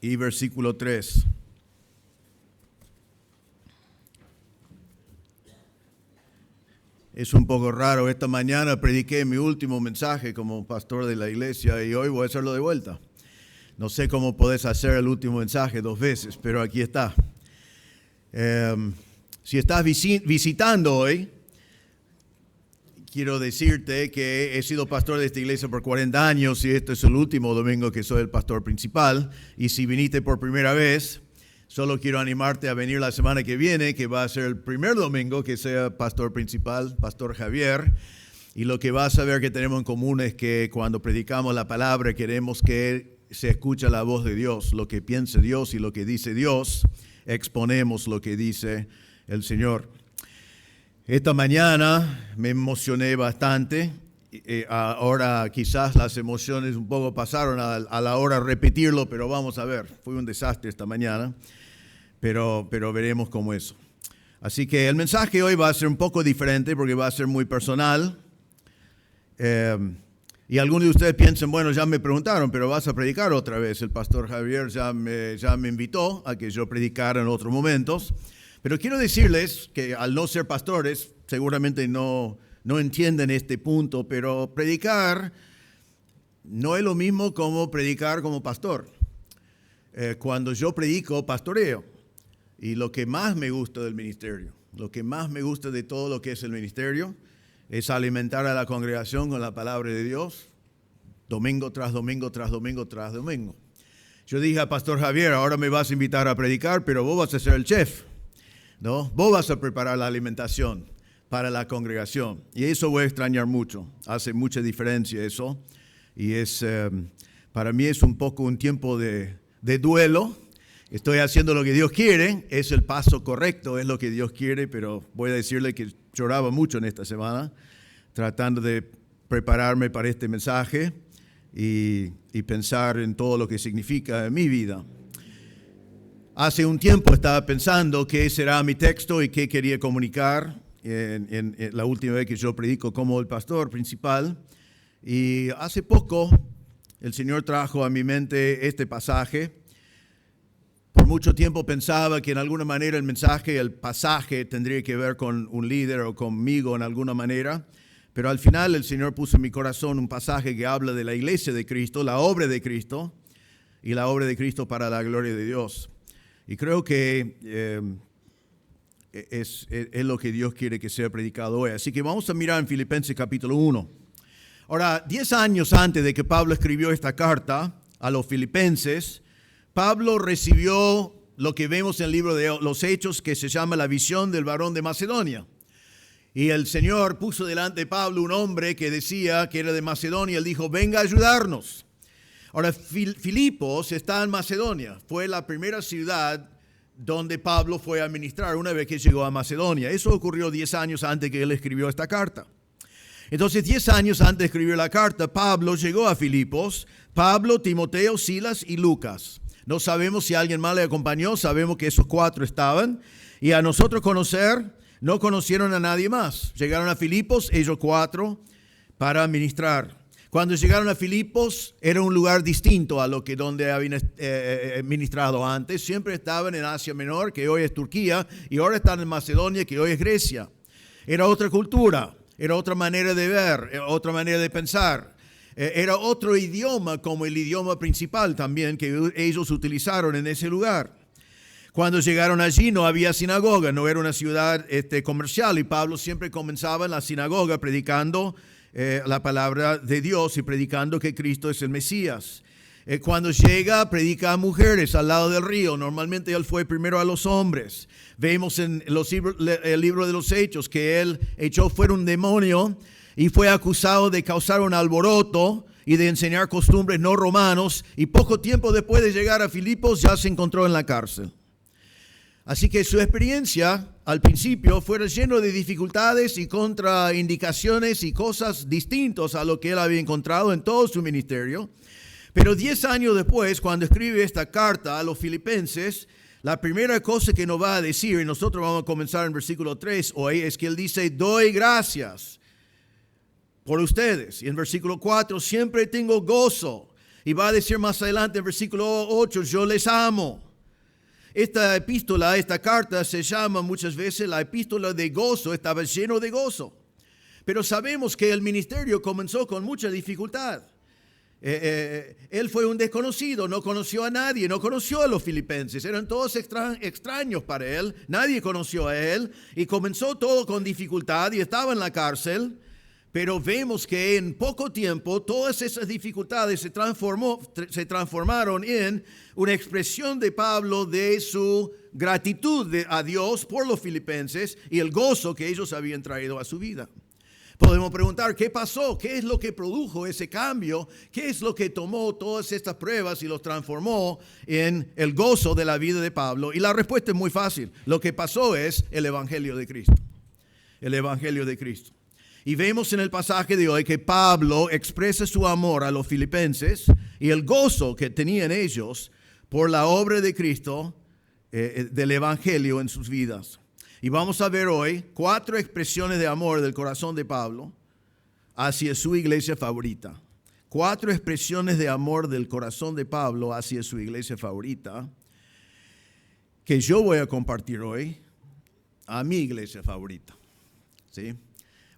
y versículo 3. Es un poco raro, esta mañana prediqué mi último mensaje como pastor de la iglesia y hoy voy a hacerlo de vuelta. No sé cómo podés hacer el último mensaje 2 veces, pero aquí está. Si estás visitando hoy, quiero decirte que he sido pastor de esta iglesia por 40 años y este es el último domingo que soy el pastor principal. Y si viniste por primera vez, solo quiero animarte a venir la semana que viene, que va a ser el primer domingo que sea pastor principal, Pastor Javier. Y lo que vas a ver que tenemos en común es que cuando predicamos la palabra queremos que se escuche la voz de Dios, lo que piense Dios y lo que dice Dios, exponemos lo que dice el Señor. Esta mañana me emocioné bastante. Ahora quizás las emociones un poco pasaron a la hora de repetirlo, pero vamos a ver. Fue un desastre esta mañana, pero veremos cómo es. Así que el mensaje hoy va a ser un poco diferente porque va a ser muy personal. Y algunos de ustedes piensan, bueno, ya me preguntaron, pero vas a predicar otra vez. El pastor Javier ya me invitó a que yo predicara en otros momentos. Pero quiero decirles que al no ser pastores, seguramente no entienden este punto, pero predicar no es lo mismo como predicar como pastor. Cuando yo predico, pastoreo. Y lo que más me gusta del ministerio, lo que más me gusta de todo lo que es el ministerio, es alimentar a la congregación con la palabra de Dios, domingo tras domingo, tras domingo, tras domingo. Yo dije a Pastor Javier, ahora me vas a invitar a predicar, pero vos vas a ser el chef, ¿no? Vos vas a preparar la alimentación para la congregación. Y eso voy a extrañar mucho. Hace mucha diferencia eso. Y para mí es un poco un tiempo de duelo. Estoy haciendo lo que Dios quiere. Es el paso correcto, es lo que Dios quiere. Pero voy a decirle que lloraba mucho en esta semana, tratando de prepararme para este mensaje y pensar en todo lo que significa en mi vida. Hace un tiempo estaba pensando qué será mi texto y qué quería comunicar en la última vez que yo predico como el pastor principal. Y hace poco el Señor trajo a mi mente este pasaje. Por mucho tiempo pensaba que en alguna manera el mensaje, el pasaje tendría que ver con un líder o conmigo en alguna manera. Pero al final el Señor puso en mi corazón un pasaje que habla de la iglesia de Cristo, la obra de Cristo y la obra de Cristo para la gloria de Dios. Y creo que es lo que Dios quiere que sea predicado hoy. Así que vamos a mirar en Filipenses capítulo 1. Ahora, 10 años antes de que Pablo escribió esta carta a los filipenses, Pablo recibió lo que vemos en el libro de los Hechos, que se llama la visión del varón de Macedonia. Y el Señor puso delante de Pablo un hombre que decía que era de Macedonia. Él dijo, venga a ayudarnos. Ahora, Filipos está en Macedonia. Fue la primera ciudad donde Pablo fue a ministrar una vez que llegó a Macedonia. Eso ocurrió 10 años antes que él escribió esta carta. Entonces, 10 años antes de escribir la carta, Pablo llegó a Filipos. Pablo, Timoteo, Silas y Lucas. No sabemos si alguien más le acompañó. Sabemos que esos 4 estaban. Y a nosotros no conocieron a nadie más. Llegaron a Filipos, ellos 4, para ministrar. Cuando llegaron a Filipos, era un lugar distinto a donde habían ministrado antes. Siempre estaban en Asia Menor, que hoy es Turquía, y ahora están en Macedonia, que hoy es Grecia. Era otra cultura, era otra manera de ver, otra manera de pensar. Era otro idioma como el idioma principal también que ellos utilizaron en ese lugar. Cuando llegaron allí no había sinagoga, no era una ciudad comercial, y Pablo siempre comenzaba en la sinagoga predicando la palabra de Dios y predicando que Cristo es el Mesías. Cuando llega, predica a mujeres al lado del río. Normalmente él fue primero a los hombres. Vemos en el libro de los Hechos que él echó fuera un demonio y fue acusado de causar un alboroto y de enseñar costumbres no romanos. Y poco tiempo después de llegar a Filipos ya se encontró en la cárcel. Así que su experiencia al principio fue lleno de dificultades y contraindicaciones y cosas distintas a lo que él había encontrado en todo su ministerio. Pero 10 años después, cuando escribe esta carta a los filipenses, la primera cosa que nos va a decir, y nosotros vamos a comenzar en versículo 3 hoy, es que él dice, doy gracias por ustedes. Y en versículo 4, siempre tengo gozo. Y va a decir más adelante en versículo 8, yo les amo. Esta epístola, esta carta se llama muchas veces la epístola de gozo, estaba lleno de gozo. Pero sabemos que el ministerio comenzó con mucha dificultad. Él fue un desconocido, no conoció a nadie, no conoció a los filipenses, eran todos extraños para él, nadie conoció a él y comenzó todo con dificultad y estaba en la cárcel. Pero vemos que en poco tiempo todas esas dificultades se transformaron en una expresión de Pablo de su gratitud a Dios por los filipenses y el gozo que ellos habían traído a su vida. Podemos preguntar, ¿qué pasó? ¿Qué es lo que produjo ese cambio? ¿Qué es lo que tomó todas estas pruebas y los transformó en el gozo de la vida de Pablo? Y la respuesta es muy fácil. Lo que pasó es el Evangelio de Cristo. El Evangelio de Cristo. Y vemos en el pasaje de hoy que Pablo expresa su amor a los filipenses y el gozo que tenían ellos por la obra de Cristo, del Evangelio en sus vidas. Y vamos a ver hoy 4 expresiones de amor del corazón de Pablo hacia su iglesia favorita. 4 expresiones de amor del corazón de Pablo hacia su iglesia favorita que yo voy a compartir hoy a mi iglesia favorita. ¿Sí?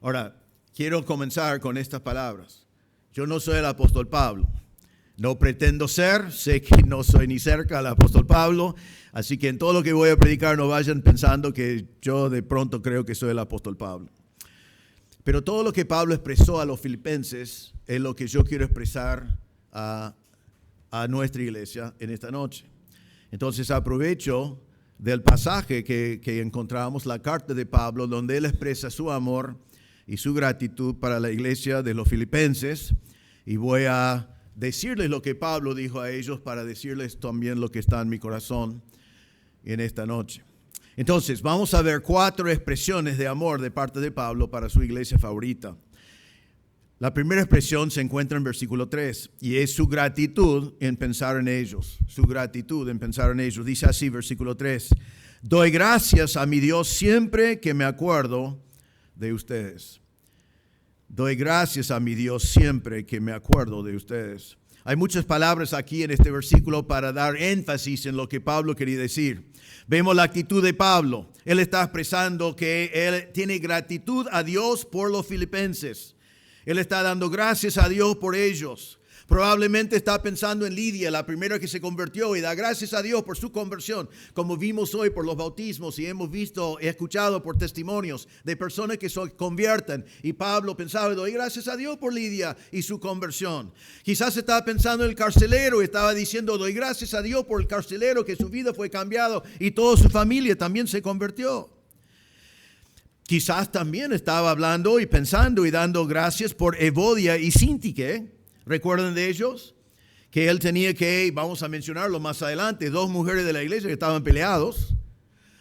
Ahora, quiero comenzar con estas palabras. Yo no soy el apóstol Pablo. No pretendo ser, sé que no soy ni cerca del apóstol Pablo, así que en todo lo que voy a predicar no vayan pensando que yo de pronto creo que soy el apóstol Pablo. Pero todo lo que Pablo expresó a los filipenses es lo que yo quiero expresar a nuestra iglesia en esta noche. Entonces aprovecho del pasaje que encontramos, la carta de Pablo, donde él expresa su amor y su gratitud para la iglesia de los filipenses, y voy a decirles lo que Pablo dijo a ellos para decirles también lo que está en mi corazón en esta noche. Entonces, vamos a ver 4 expresiones de amor de parte de Pablo para su iglesia favorita. La primera expresión se encuentra en versículo 3 y es su gratitud en pensar en ellos. Su gratitud en pensar en ellos. Dice así, versículo 3. Doy gracias a mi Dios siempre que me acuerdo de ustedes. Doy gracias a mi Dios siempre que me acuerdo de ustedes. Hay muchas palabras aquí en este versículo para dar énfasis en lo que Pablo quería decir. Vemos la actitud de Pablo. Él está expresando que él tiene gratitud a Dios por los filipenses. Él está dando gracias a Dios por ellos. Probablemente está pensando en Lidia, la primera que se convirtió, y da gracias a Dios por su conversión, como vimos hoy por los bautismos y hemos visto y escuchado por testimonios de personas que se convierten. Y Pablo pensaba, doy gracias a Dios por Lidia y su conversión. Quizás estaba pensando en el carcelero y estaba diciendo, doy gracias a Dios por el carcelero, que su vida fue cambiada y toda su familia también se convirtió. Quizás también estaba hablando y pensando y dando gracias por Evodia y Síntique. ¿Recuerdan de ellos? Que él tenía que, vamos a mencionarlo más adelante, 2 mujeres de la iglesia que estaban peleados.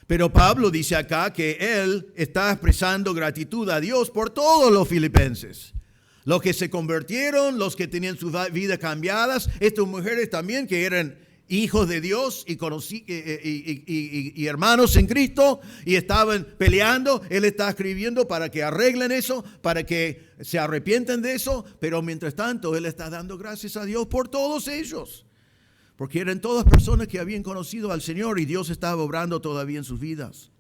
Pero Pablo dice acá que él está expresando gratitud a Dios por todos los filipenses. Los que se convirtieron, los que tenían sus vidas cambiadas, estas mujeres también que eran hijos de Dios y hermanos en Cristo y estaban peleando. Él está escribiendo para que arreglen eso, para que se arrepientan de eso, pero mientras tanto él está dando gracias a Dios por todos ellos, porque eran todas personas que habían conocido al Señor y Dios estaba obrando todavía en sus vidas.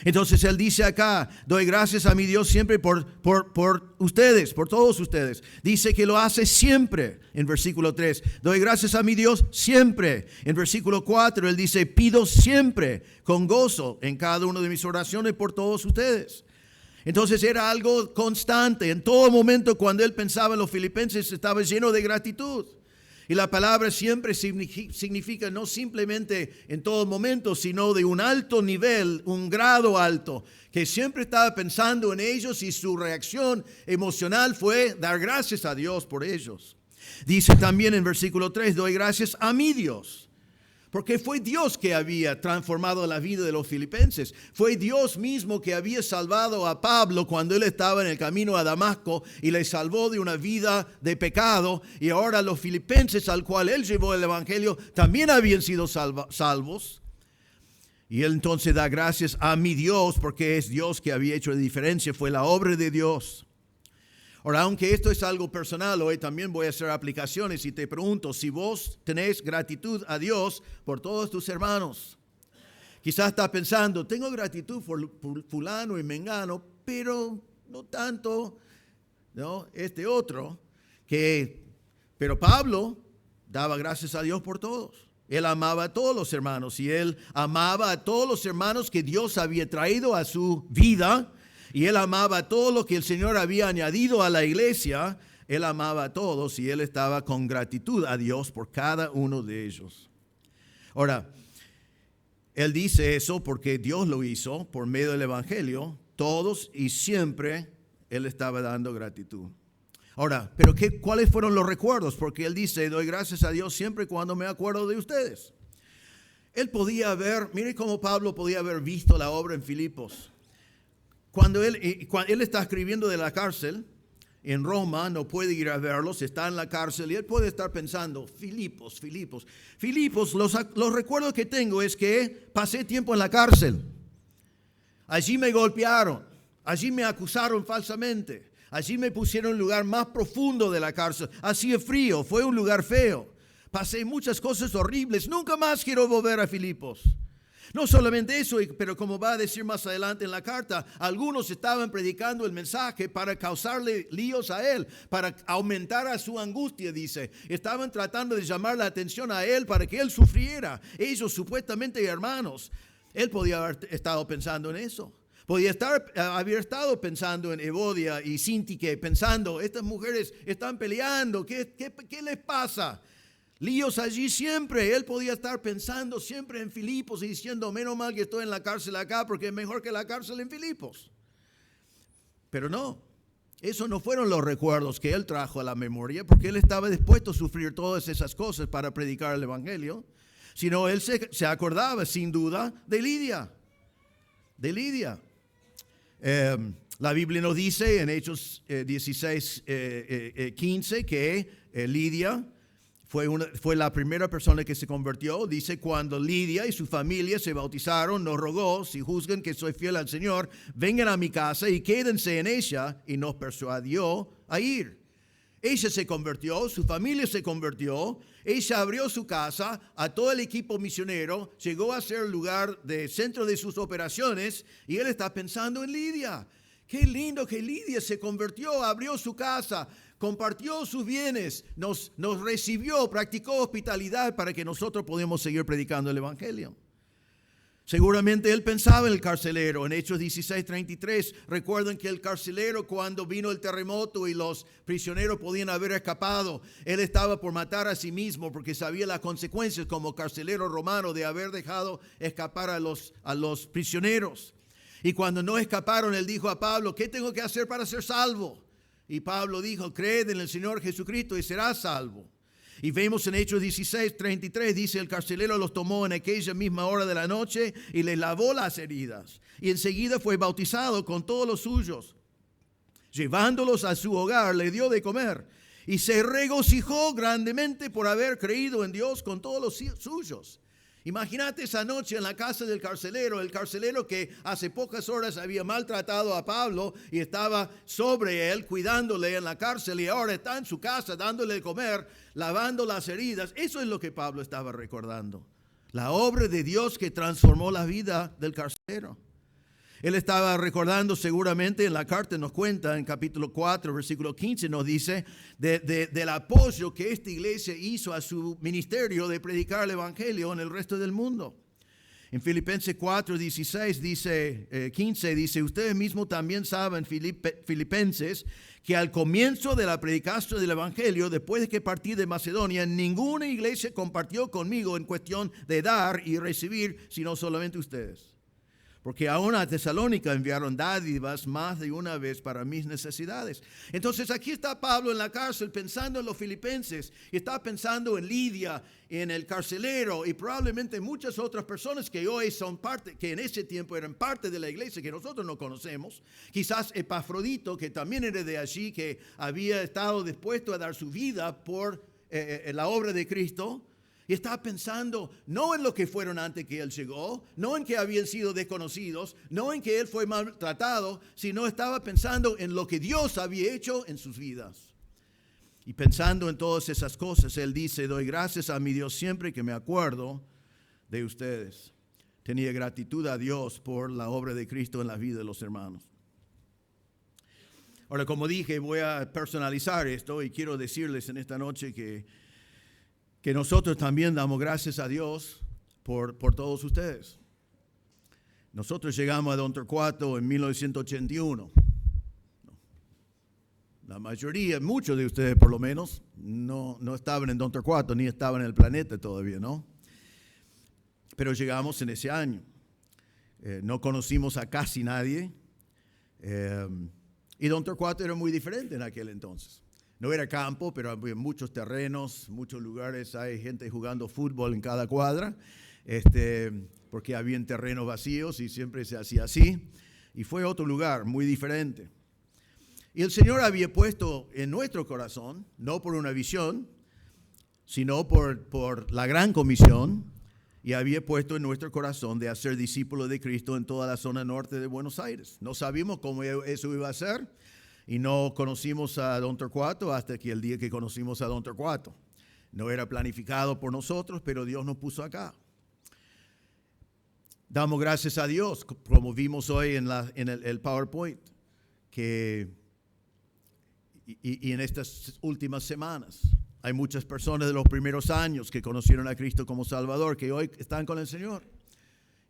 Entonces él dice acá, doy gracias a mi Dios siempre por ustedes, por todos ustedes. Dice que lo hace siempre en versículo 3. Doy gracias a mi Dios siempre. En versículo 4 él dice, pido siempre con gozo en cada una de mis oraciones por todos ustedes. Entonces era algo constante. En todo momento cuando él pensaba en los filipenses estaba lleno de gratitud. Y la palabra siempre significa no simplemente en todo momento, sino de un alto nivel, un grado alto, que siempre estaba pensando en ellos y su reacción emocional fue dar gracias a Dios por ellos. Dice también en versículo 3, doy gracias a mi Dios. Porque fue Dios que había transformado la vida de los filipenses. Fue Dios mismo que había salvado a Pablo cuando él estaba en el camino a Damasco y le salvó de una vida de pecado. Y ahora los filipenses al cual él llevó el evangelio también habían sido salvos. Y él entonces da gracias a mi Dios porque es Dios que había hecho la diferencia. Fue la obra de Dios. Ahora, aunque esto es algo personal, hoy también voy a hacer aplicaciones y te pregunto si vos tenés gratitud a Dios por todos tus hermanos. Quizás estás pensando, tengo gratitud por fulano y mengano, pero no tanto, ¿no? Este otro, pero Pablo daba gracias a Dios por todos. Él amaba a todos los hermanos y él amaba a todos los hermanos que Dios había traído a su vida. Y él amaba a todo lo que el Señor había añadido a la iglesia. Él amaba a todos y él estaba con gratitud a Dios por cada uno de ellos. Ahora, él dice eso porque Dios lo hizo por medio del Evangelio. Todos y siempre él estaba dando gratitud. Ahora, ¿pero cuáles fueron los recuerdos? Porque él dice, doy gracias a Dios siempre cuando me acuerdo de ustedes. Él podía haber, mire cómo Pablo podía haber visto la obra en Filipos. Cuando él está escribiendo de la cárcel en Roma, no puede ir a verlos, está en la cárcel y él puede estar pensando, Filipos, los recuerdos que tengo es que pasé tiempo en la cárcel. Allí me golpearon, allí me acusaron falsamente, allí me pusieron en el lugar más profundo de la cárcel, hacía frío, fue un lugar feo, pasé muchas cosas horribles, nunca más quiero volver a Filipos. No solamente eso, pero como va a decir más adelante en la carta, algunos estaban predicando el mensaje para causarle líos a él, para aumentar a su angustia, dice. Estaban tratando de llamar la atención a él para que él sufriera. Ellos supuestamente hermanos. Él podía haber estado pensando en eso. Haber estado pensando en Evodia y Síntique, pensando, estas mujeres están peleando, ¿qué les pasa? Líos allí siempre. Él podía estar pensando siempre en Filipos y diciendo, menos mal que estoy en la cárcel acá porque es mejor que la cárcel en Filipos. Pero no, esos no fueron los recuerdos que él trajo a la memoria porque él estaba dispuesto a sufrir todas esas cosas para predicar el Evangelio, sino él se acordaba sin duda de Lidia. La Biblia nos dice en Hechos 16, 15 que Lidia fue la primera persona que se convirtió. Dice, cuando Lidia y su familia se bautizaron, nos rogó, si juzgan que soy fiel al Señor, vengan a mi casa y quédense en ella, y nos persuadió a ir. Ella se convirtió, su familia se convirtió, ella abrió su casa a todo el equipo misionero, llegó a ser el lugar de centro de sus operaciones, y él está pensando en Lidia. Qué lindo que Lidia se convirtió, abrió su casa, compartió sus bienes, nos recibió, practicó hospitalidad para que nosotros podamos seguir predicando el Evangelio. Seguramente él pensaba en el carcelero. En Hechos 16:33, recuerden que el carcelero, cuando vino el terremoto y los prisioneros podían haber escapado, él estaba por matar a sí mismo porque sabía las consecuencias como carcelero romano de haber dejado escapar a los prisioneros. Y cuando no escaparon, él dijo a Pablo, ¿qué tengo que hacer para ser salvo? Y Pablo dijo, creed en el Señor Jesucristo y serás salvo. Y vemos en Hechos 16:33, dice, el carcelero los tomó en aquella misma hora de la noche y les lavó las heridas. Y enseguida fue bautizado con todos los suyos. Llevándolos a su hogar, le dio de comer. Y se regocijó grandemente por haber creído en Dios con todos los suyos. Imagínate esa noche en la casa del carcelero, el carcelero que hace pocas horas había maltratado a Pablo y estaba sobre él, cuidándole en la cárcel, y ahora está en su casa dándole de comer, lavando las heridas. Eso es lo que Pablo estaba recordando. La obra de Dios que transformó la vida del carcelero. Él estaba recordando seguramente, en la carta nos cuenta, en capítulo 4, versículo 15, nos dice del apoyo que esta iglesia hizo a su ministerio de predicar el Evangelio en el resto del mundo. En Filipenses 4, 16, 15, dice, ustedes mismos también saben, Filipenses, que al comienzo de la predicación del Evangelio, después de que partí de Macedonia, ninguna iglesia compartió conmigo en cuestión de dar y recibir, sino solamente ustedes. Porque aún a Tesalónica enviaron dádivas más de una vez para mis necesidades. Entonces aquí está Pablo en la cárcel pensando en los filipenses. Y está pensando en Lidia, en el carcelero y probablemente muchas otras personas que hoy son parte, que en ese tiempo eran parte de la iglesia que nosotros no conocemos. Quizás Epafrodito, que también era de allí, que había estado dispuesto a dar su vida por la obra de Cristo. Y estaba pensando no en lo que fueron antes que él llegó, no en que habían sido desconocidos, no en que él fue maltratado, sino estaba pensando en lo que Dios había hecho en sus vidas. Y pensando en todas esas cosas, él dice, doy gracias a mi Dios siempre que me acuerdo de ustedes. Tenía gratitud a Dios por la obra de Cristo en la vida de los hermanos. Ahora, como dije, voy a personalizar esto y quiero decirles en esta noche que nosotros también damos gracias a Dios por todos ustedes. Nosotros llegamos a Don Torcuato en 1981. La mayoría, muchos de ustedes por lo menos, no estaban en Don Torcuato ni estaban en el planeta todavía, ¿no? Pero llegamos en ese año. No conocimos a casi nadie. Y Don Torcuato era muy diferente en aquel entonces. No era campo, pero había muchos terrenos, muchos lugares. Hay gente jugando fútbol en cada cuadra, porque había terrenos vacíos y siempre se hacía así. Y fue otro lugar muy diferente. Y el Señor había puesto en nuestro corazón, no por una visión, sino por la gran comisión, y había puesto en nuestro corazón de hacer discípulos de Cristo en toda la zona norte de Buenos Aires. No sabíamos cómo eso iba a ser. Y no conocimos a Don Torcuato hasta que el día que conocimos a Don Torcuato. No era planificado por nosotros, pero Dios nos puso acá. Damos gracias a Dios, como vimos hoy en el PowerPoint, y en estas últimas semanas. Hay muchas personas de los primeros años que conocieron a Cristo como Salvador, que hoy están con el Señor.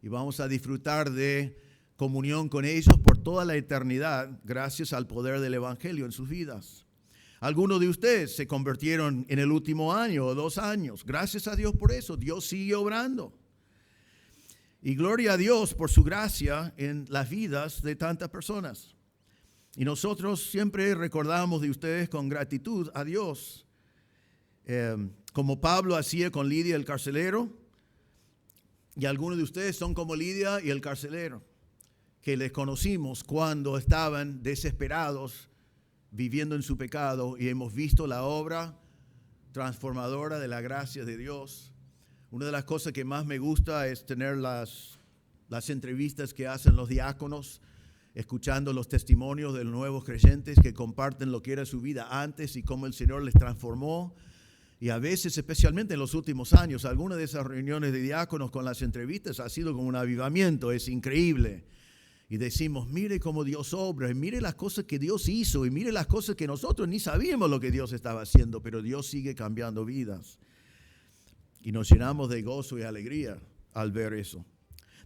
Y vamos a disfrutar de comunión con ellos por toda la eternidad, gracias al poder del Evangelio en sus vidas. Algunos de ustedes se convirtieron en el último año o 2 años. Gracias a Dios por eso. Dios sigue obrando. Y gloria a Dios por su gracia en las vidas de tantas personas. Y nosotros siempre recordamos de ustedes con gratitud a Dios. Como Pablo hacía con Lidia el carcelero. Y algunos de ustedes son como Lidia y el carcelero, que les conocimos cuando estaban desesperados, viviendo en su pecado, y hemos visto la obra transformadora de la gracia de Dios. Una de las cosas que más me gusta es tener las entrevistas que hacen los diáconos, escuchando los testimonios de los nuevos creyentes que comparten lo que era su vida antes y cómo el Señor les transformó. Y a veces, especialmente en los últimos años, algunas de esas reuniones de diáconos con las entrevistas ha sido como un avivamiento, es increíble. Y decimos, mire cómo Dios obra, y mire las cosas que Dios hizo, y mire las cosas que nosotros ni sabíamos lo que Dios estaba haciendo, pero Dios sigue cambiando vidas. Y nos llenamos de gozo y alegría al ver eso.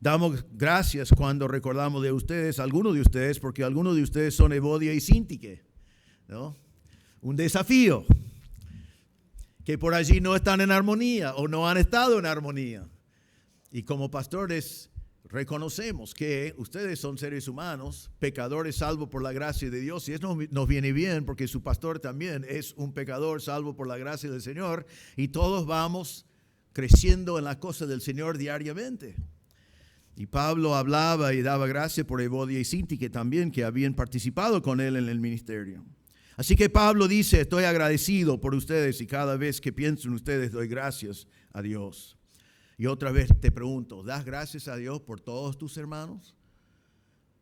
Damos gracias cuando recordamos de ustedes, algunos de ustedes, porque algunos de ustedes son Evodia y Sintique, ¿no? Un desafío, que por allí no están en armonía o no han estado en armonía. Y como pastores reconocemos que ustedes son seres humanos, pecadores salvos por la gracia de Dios, y eso nos viene bien porque su pastor también es un pecador salvo por la gracia del Señor, y todos vamos creciendo en las cosas del Señor diariamente. Y Pablo hablaba y daba gracias por Evodia y Sintique también, que habían participado con él en el ministerio. Así que Pablo dice, estoy agradecido por ustedes y cada vez que pienso en ustedes doy gracias a Dios. Y otra vez te pregunto, ¿das gracias a Dios por todos tus hermanos?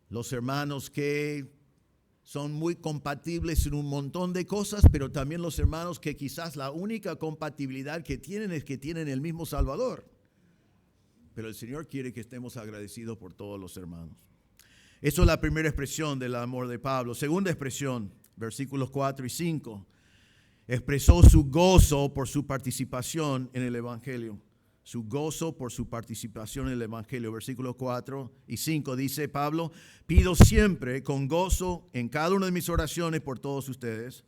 Los hermanos que son muy compatibles en un montón de cosas, pero también los hermanos que quizás la única compatibilidad que tienen es que tienen el mismo Salvador. Pero el Señor quiere que estemos agradecidos por todos los hermanos. Eso es la primera expresión del amor de Pablo. Segunda expresión, versículos 4 y 5. Expresó su gozo por su participación en el Evangelio. Su gozo por su participación en el Evangelio. Versículos 4 y 5 dice Pablo, pido siempre con gozo en cada una de mis oraciones por todos ustedes,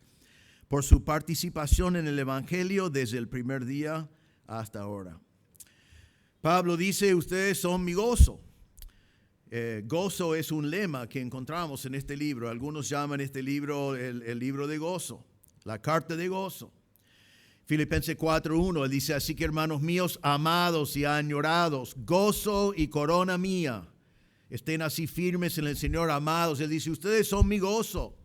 por su participación en el Evangelio desde el primer día hasta ahora. Pablo dice, ustedes son mi gozo. Gozo es un lema que encontramos en este libro. Algunos llaman este libro el libro de gozo, la carta de gozo. Filipenses 4:1, él dice, así que hermanos míos, amados y añorados, gozo y corona mía, estén así firmes en el Señor, amados. Él dice, ustedes son mi gozo.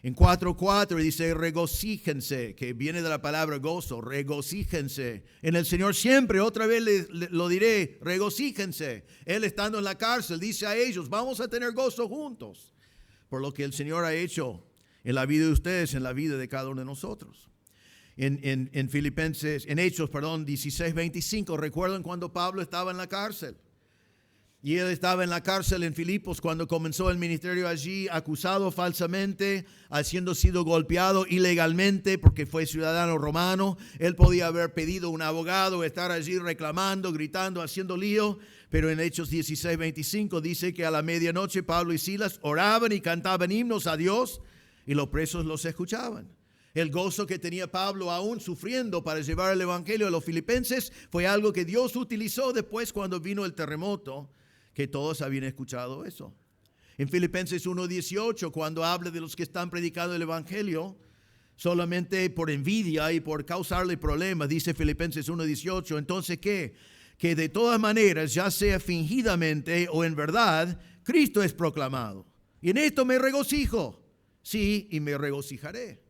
En 4:4 dice regocíjense, que viene de la palabra gozo, regocíjense. En el Señor siempre, otra vez lo diré, regocíjense. Él estando en la cárcel dice a ellos, vamos a tener gozo juntos por lo que el Señor ha hecho en la vida de ustedes, en la vida de cada uno de nosotros. En Hechos 16:25, recuerdan cuando Pablo estaba en la cárcel. Y él estaba en la cárcel en Filipos cuando comenzó el ministerio allí, acusado falsamente, habiendo sido golpeado ilegalmente porque fue ciudadano romano. Él podía haber pedido un abogado, estar allí reclamando, gritando, haciendo lío. Pero en Hechos 16:25 dice que a la medianoche Pablo y Silas oraban y cantaban himnos a Dios y los presos los escuchaban. El gozo que tenía Pablo aún sufriendo para llevar el evangelio a los filipenses fue algo que Dios utilizó después cuando vino el terremoto, que todos habían escuchado eso. En Filipenses 1:18, cuando habla de los que están predicando el evangelio, solamente por envidia y por causarle problemas, dice Filipenses 1:18, entonces ¿qué? Que de todas maneras, ya sea fingidamente o en verdad, Cristo es proclamado. Y en esto me regocijo, sí, y me regocijaré.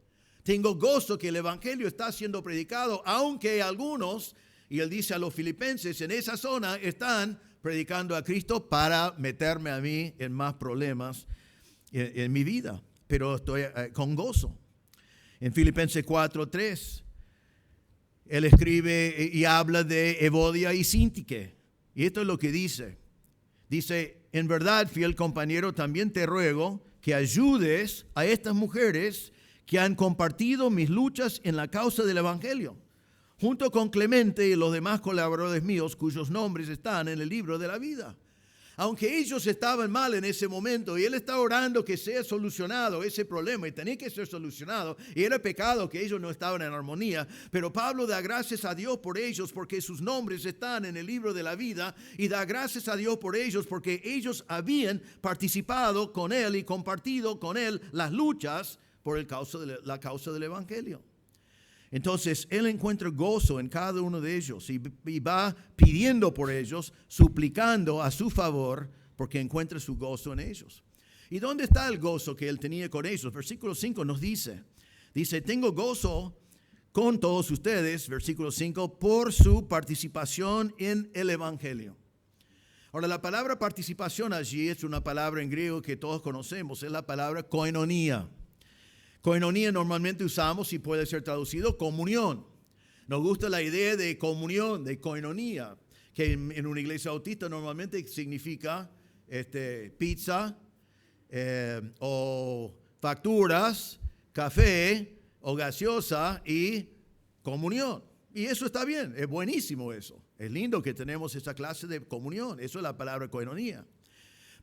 Tengo gozo que el evangelio está siendo predicado, aunque algunos, y él dice a los filipenses, en esa zona están predicando a Cristo para meterme a mí en más problemas en mi vida, pero estoy con gozo. En Filipenses 4:3, él escribe y habla de Evodia y Síntique, y esto es lo que dice. Dice, en verdad, fiel compañero, también te ruego que ayudes a estas mujeres que han compartido mis luchas en la causa del evangelio, junto con Clemente y los demás colaboradores míos cuyos nombres están en el libro de la vida. Aunque ellos estaban mal en ese momento y él está orando que sea solucionado ese problema y tenía que ser solucionado y era pecado que ellos no estaban en armonía, pero Pablo da gracias a Dios por ellos porque sus nombres están en el libro de la vida y da gracias a Dios por ellos porque ellos habían participado con él y compartido con él las luchas por la causa del evangelio. Entonces, él encuentra gozo en cada uno de ellos y va pidiendo por ellos, suplicando a su favor, porque encuentra su gozo en ellos. ¿Y dónde está el gozo que él tenía con ellos? Versículo 5 nos dice, tengo gozo con todos ustedes, versículo 5, por su participación en el evangelio. Ahora, la palabra participación allí es una palabra en griego que todos conocemos, es la palabra koinonia. Koinonia normalmente usamos y puede ser traducido comunión. Nos gusta la idea de comunión, de koinonia, que en una iglesia bautista normalmente significa pizza o facturas, café o gaseosa y comunión. Y eso está bien, es buenísimo eso. Es lindo que tenemos esa clase de comunión. Eso es la palabra koinonia.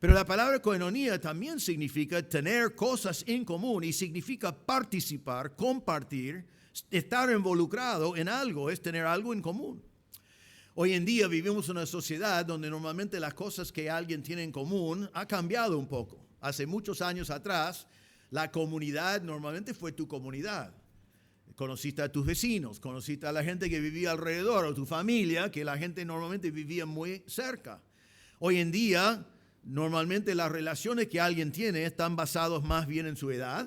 Pero la palabra koinonia también significa tener cosas en común y significa participar, compartir, estar involucrado en algo, es tener algo en común. Hoy en día vivimos en una sociedad donde normalmente las cosas que alguien tiene en común ha cambiado un poco. Hace muchos años atrás, la comunidad normalmente fue tu comunidad. Conociste a tus vecinos, conociste a la gente que vivía alrededor, o tu familia, que la gente normalmente vivía muy cerca. Hoy en día, normalmente las relaciones que alguien tiene están basadas más bien en su edad.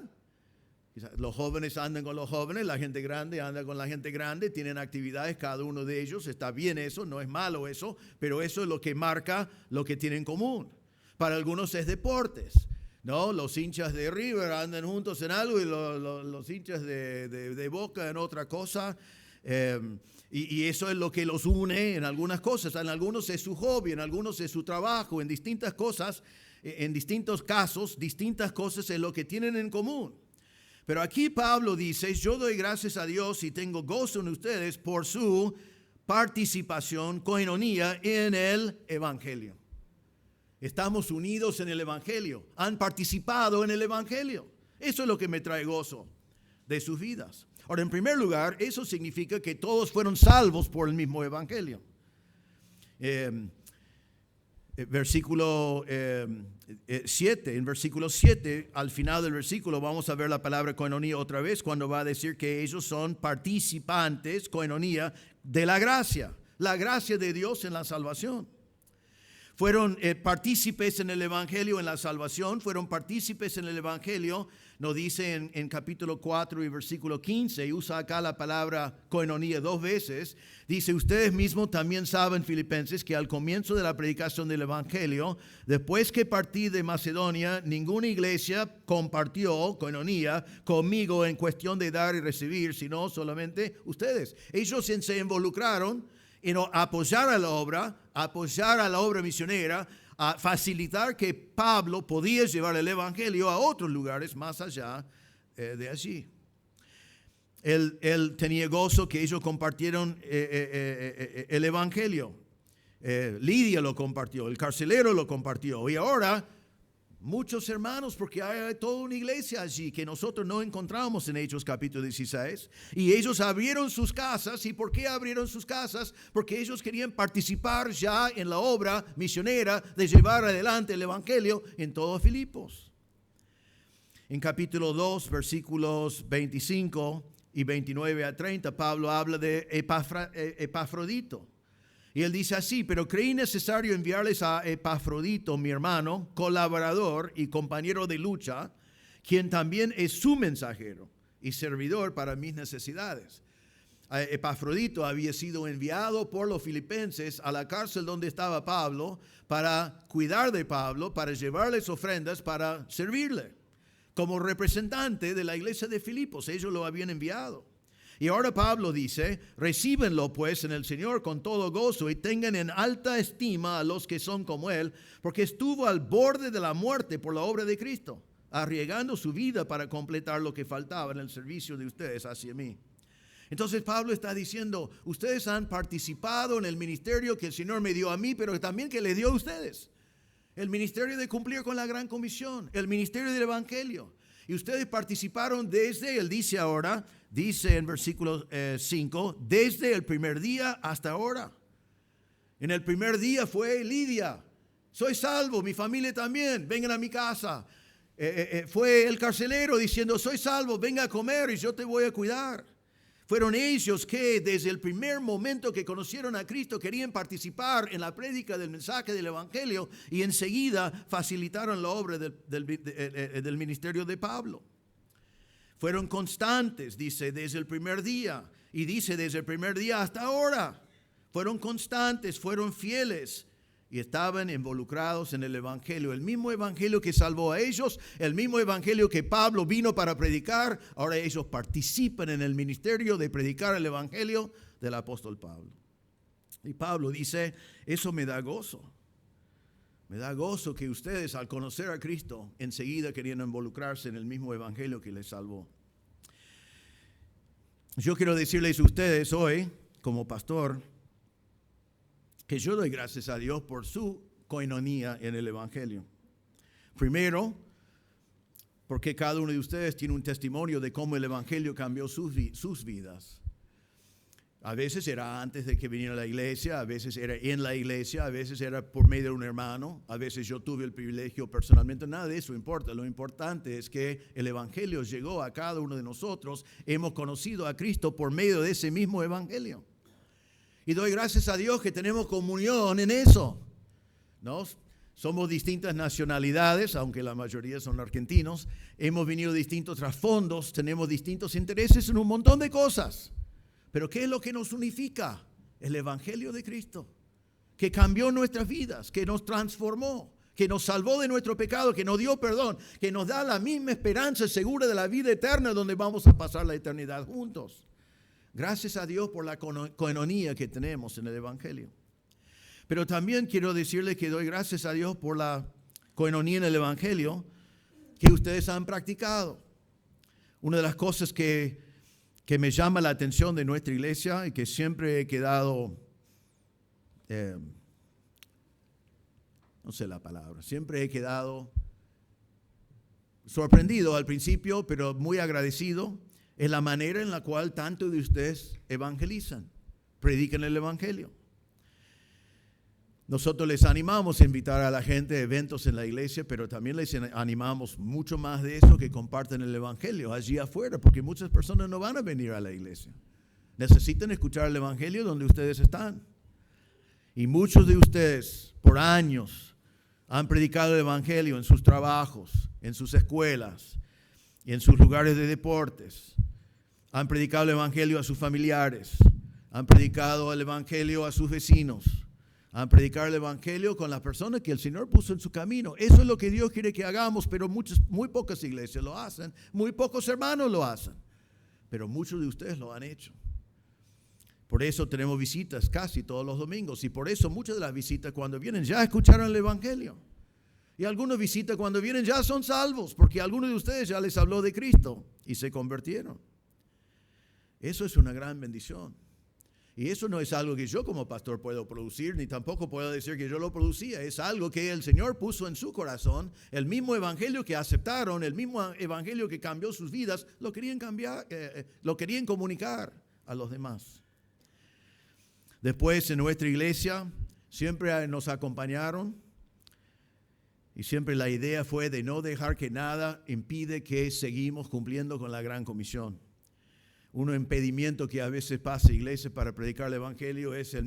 Los jóvenes andan con los jóvenes, la gente grande anda con la gente grande, tienen actividades cada uno de ellos, está bien eso, no es malo eso, pero eso es lo que marca lo que tienen en común. Para algunos es deportes, ¿no? Los hinchas de River andan juntos en algo y los hinchas de Boca en otra cosa. Y eso es lo que los une en algunas cosas. En algunos es su hobby, en algunos es su trabajo, en distintas cosas, en distintos casos, distintas cosas es lo que tienen en común. Pero aquí Pablo dice, yo doy gracias a Dios y tengo gozo en ustedes por su participación, koinonia, en el evangelio. Estamos unidos en el evangelio, han participado en el evangelio. Eso es lo que me trae gozo de sus vidas. Ahora, en primer lugar, eso significa que todos fueron salvos por el mismo evangelio. Versículo 7, en versículo 7, al final del versículo vamos a ver la palabra koinonia otra vez, cuando va a decir que ellos son participantes, koinonia, de la gracia de Dios en la salvación. fueron partícipes en el Evangelio, en la salvación, fueron partícipes en el Evangelio. Nos dice en capítulo 4 y versículo 15, y usa acá la palabra koinonía 2 veces. Dice, ustedes mismos también saben, Filipenses, que al comienzo de la predicación del Evangelio, después que partí de Macedonia, ninguna iglesia compartió koinonía conmigo en cuestión de dar y recibir, sino solamente ustedes. Ellos se involucraron en apoyar a la obra misionera, a facilitar que Pablo podía llevar el Evangelio a otros lugares más allá de allí. Él tenía gozo que ellos compartieron el Evangelio. Lidia lo compartió, el carcelero lo compartió, y ahora muchos hermanos, porque hay toda una iglesia allí que nosotros no encontramos en Hechos capítulo 16, y ellos abrieron sus casas. ¿Y por qué abrieron sus casas? Porque ellos querían participar ya en la obra misionera de llevar adelante el Evangelio en todo Filipos. En capítulo 2, versículos 25 y 29 a 30, Pablo habla de Epafrodito. Y él dice así, pero creí necesario enviarles a Epafrodito, mi hermano, colaborador y compañero de lucha, quien también es su mensajero y servidor para mis necesidades. Epafrodito había sido enviado por los filipenses a la cárcel donde estaba Pablo para cuidar de Pablo, para llevarles ofrendas, para servirle. Como representante de la iglesia de Filipos, ellos lo habían enviado. Y ahora Pablo dice, recíbenlo pues en el Señor con todo gozo y tengan en alta estima a los que son como él, porque estuvo al borde de la muerte por la obra de Cristo, arriesgando su vida para completar lo que faltaba en el servicio de ustedes hacia mí. Entonces Pablo está diciendo, ustedes han participado en el ministerio que el Señor me dio a mí, pero también que le dio a ustedes. El ministerio de cumplir con la gran comisión, el ministerio del Evangelio. Y ustedes participaron desde, él dice ahora, dice en versículo 5, desde el primer día hasta ahora. En el primer día fue Lidia, soy salvo, mi familia también, vengan a mi casa. Fue el carcelero diciendo, soy salvo, venga a comer y yo te voy a cuidar. Fueron ellos que desde el primer momento que conocieron a Cristo querían participar en la prédica del mensaje del Evangelio y enseguida facilitaron la obra del ministerio de Pablo. Fueron constantes, dice, desde el primer día, y dice desde el primer día hasta ahora. Fueron constantes, fueron fieles y estaban involucrados en el Evangelio. El mismo Evangelio que salvó a ellos, el mismo Evangelio que Pablo vino para predicar, ahora ellos participan en el ministerio de predicar el Evangelio del apóstol Pablo. Y Pablo dice, eso me da gozo. Me da gozo que ustedes al conocer a Cristo enseguida querían involucrarse en el mismo Evangelio que les salvó. Yo quiero decirles a ustedes hoy, como pastor, que yo doy gracias a Dios por su koinonía en el Evangelio. Primero, porque cada uno de ustedes tiene un testimonio de cómo el Evangelio cambió sus vidas. A veces era antes de que viniera a la iglesia, a veces era en la iglesia, a veces era por medio de un hermano, a veces yo tuve el privilegio personalmente. Nada de eso importa. Lo importante es que el Evangelio llegó a cada uno de nosotros. Hemos conocido a Cristo por medio de ese mismo Evangelio. Y doy gracias a Dios que tenemos comunión en eso, ¿no? Somos distintas nacionalidades, aunque la mayoría son argentinos. Hemos venido de distintos trasfondos, tenemos distintos intereses en un montón de cosas. Pero ¿qué es lo que nos unifica? El Evangelio de Cristo, que cambió nuestras vidas, que nos transformó, que nos salvó de nuestro pecado, que nos dio perdón, que nos da la misma esperanza segura de la vida eterna donde vamos a pasar la eternidad juntos. Gracias a Dios por la koinonía que tenemos en el Evangelio. Pero también quiero decirles que doy gracias a Dios por la koinonía en el Evangelio que ustedes han practicado. Una de las cosas que me llama la atención de nuestra iglesia y que siempre he quedado, no sé la palabra, siempre he quedado sorprendido al principio, pero muy agradecido, es la manera en la cual tanto de ustedes evangelizan, predican el Evangelio. Nosotros les animamos a invitar a la gente a eventos en la iglesia, pero también les animamos mucho más de eso, que comparten el Evangelio allí afuera, porque muchas personas no van a venir a la iglesia. Necesitan escuchar el Evangelio donde ustedes están. Y muchos de ustedes por años han predicado el evangelio en sus trabajos, en sus escuelas, en sus lugares de deportes. Han predicado el evangelio a sus familiares. Han predicado el evangelio a sus vecinos. Han predicado el evangelio con las personas que el Señor puso en su camino. Eso es lo que Dios quiere que hagamos, pero muy pocas iglesias lo hacen. Muy pocos hermanos lo hacen. Pero muchos de ustedes lo han hecho. Por eso tenemos visitas casi todos los domingos. Y por eso muchas de las visitas cuando vienen ya escucharon el evangelio. Y algunas visitas cuando vienen ya son salvos, porque algunos de ustedes ya les habló de Cristo y se convirtieron. Eso es una gran bendición. Y eso no es algo que yo como pastor puedo producir, ni tampoco puedo decir que yo lo producía. Es algo que el Señor puso en su corazón. El mismo evangelio que aceptaron, el mismo evangelio que cambió sus vidas, lo querían cambiar, lo querían comunicar a los demás. Después en nuestra iglesia siempre nos acompañaron. Y siempre la idea fue de no dejar que nada impide que seguimos cumpliendo con la gran comisión. Un impedimento que a veces pasa en iglesias para predicar el evangelio es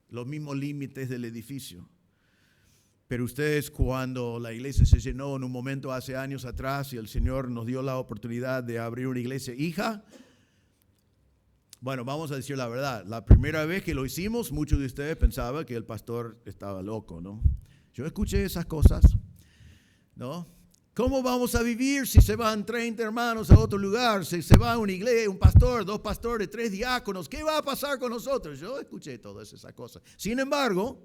los mismos límites del edificio. Pero ustedes, cuando la iglesia se llenó en un momento hace años atrás y el Señor nos dio la oportunidad de abrir una iglesia hija, bueno, vamos a decir la verdad, la primera vez que lo hicimos, muchos de ustedes pensaban que el pastor estaba loco, ¿no? Yo escuché esas cosas, ¿no? ¿Cómo vamos a vivir si se van 30 hermanos a otro lugar? Si se va una iglesia, un pastor, 2 pastores, 3 diáconos, ¿qué va a pasar con nosotros? Yo escuché todas esas cosas. Sin embargo,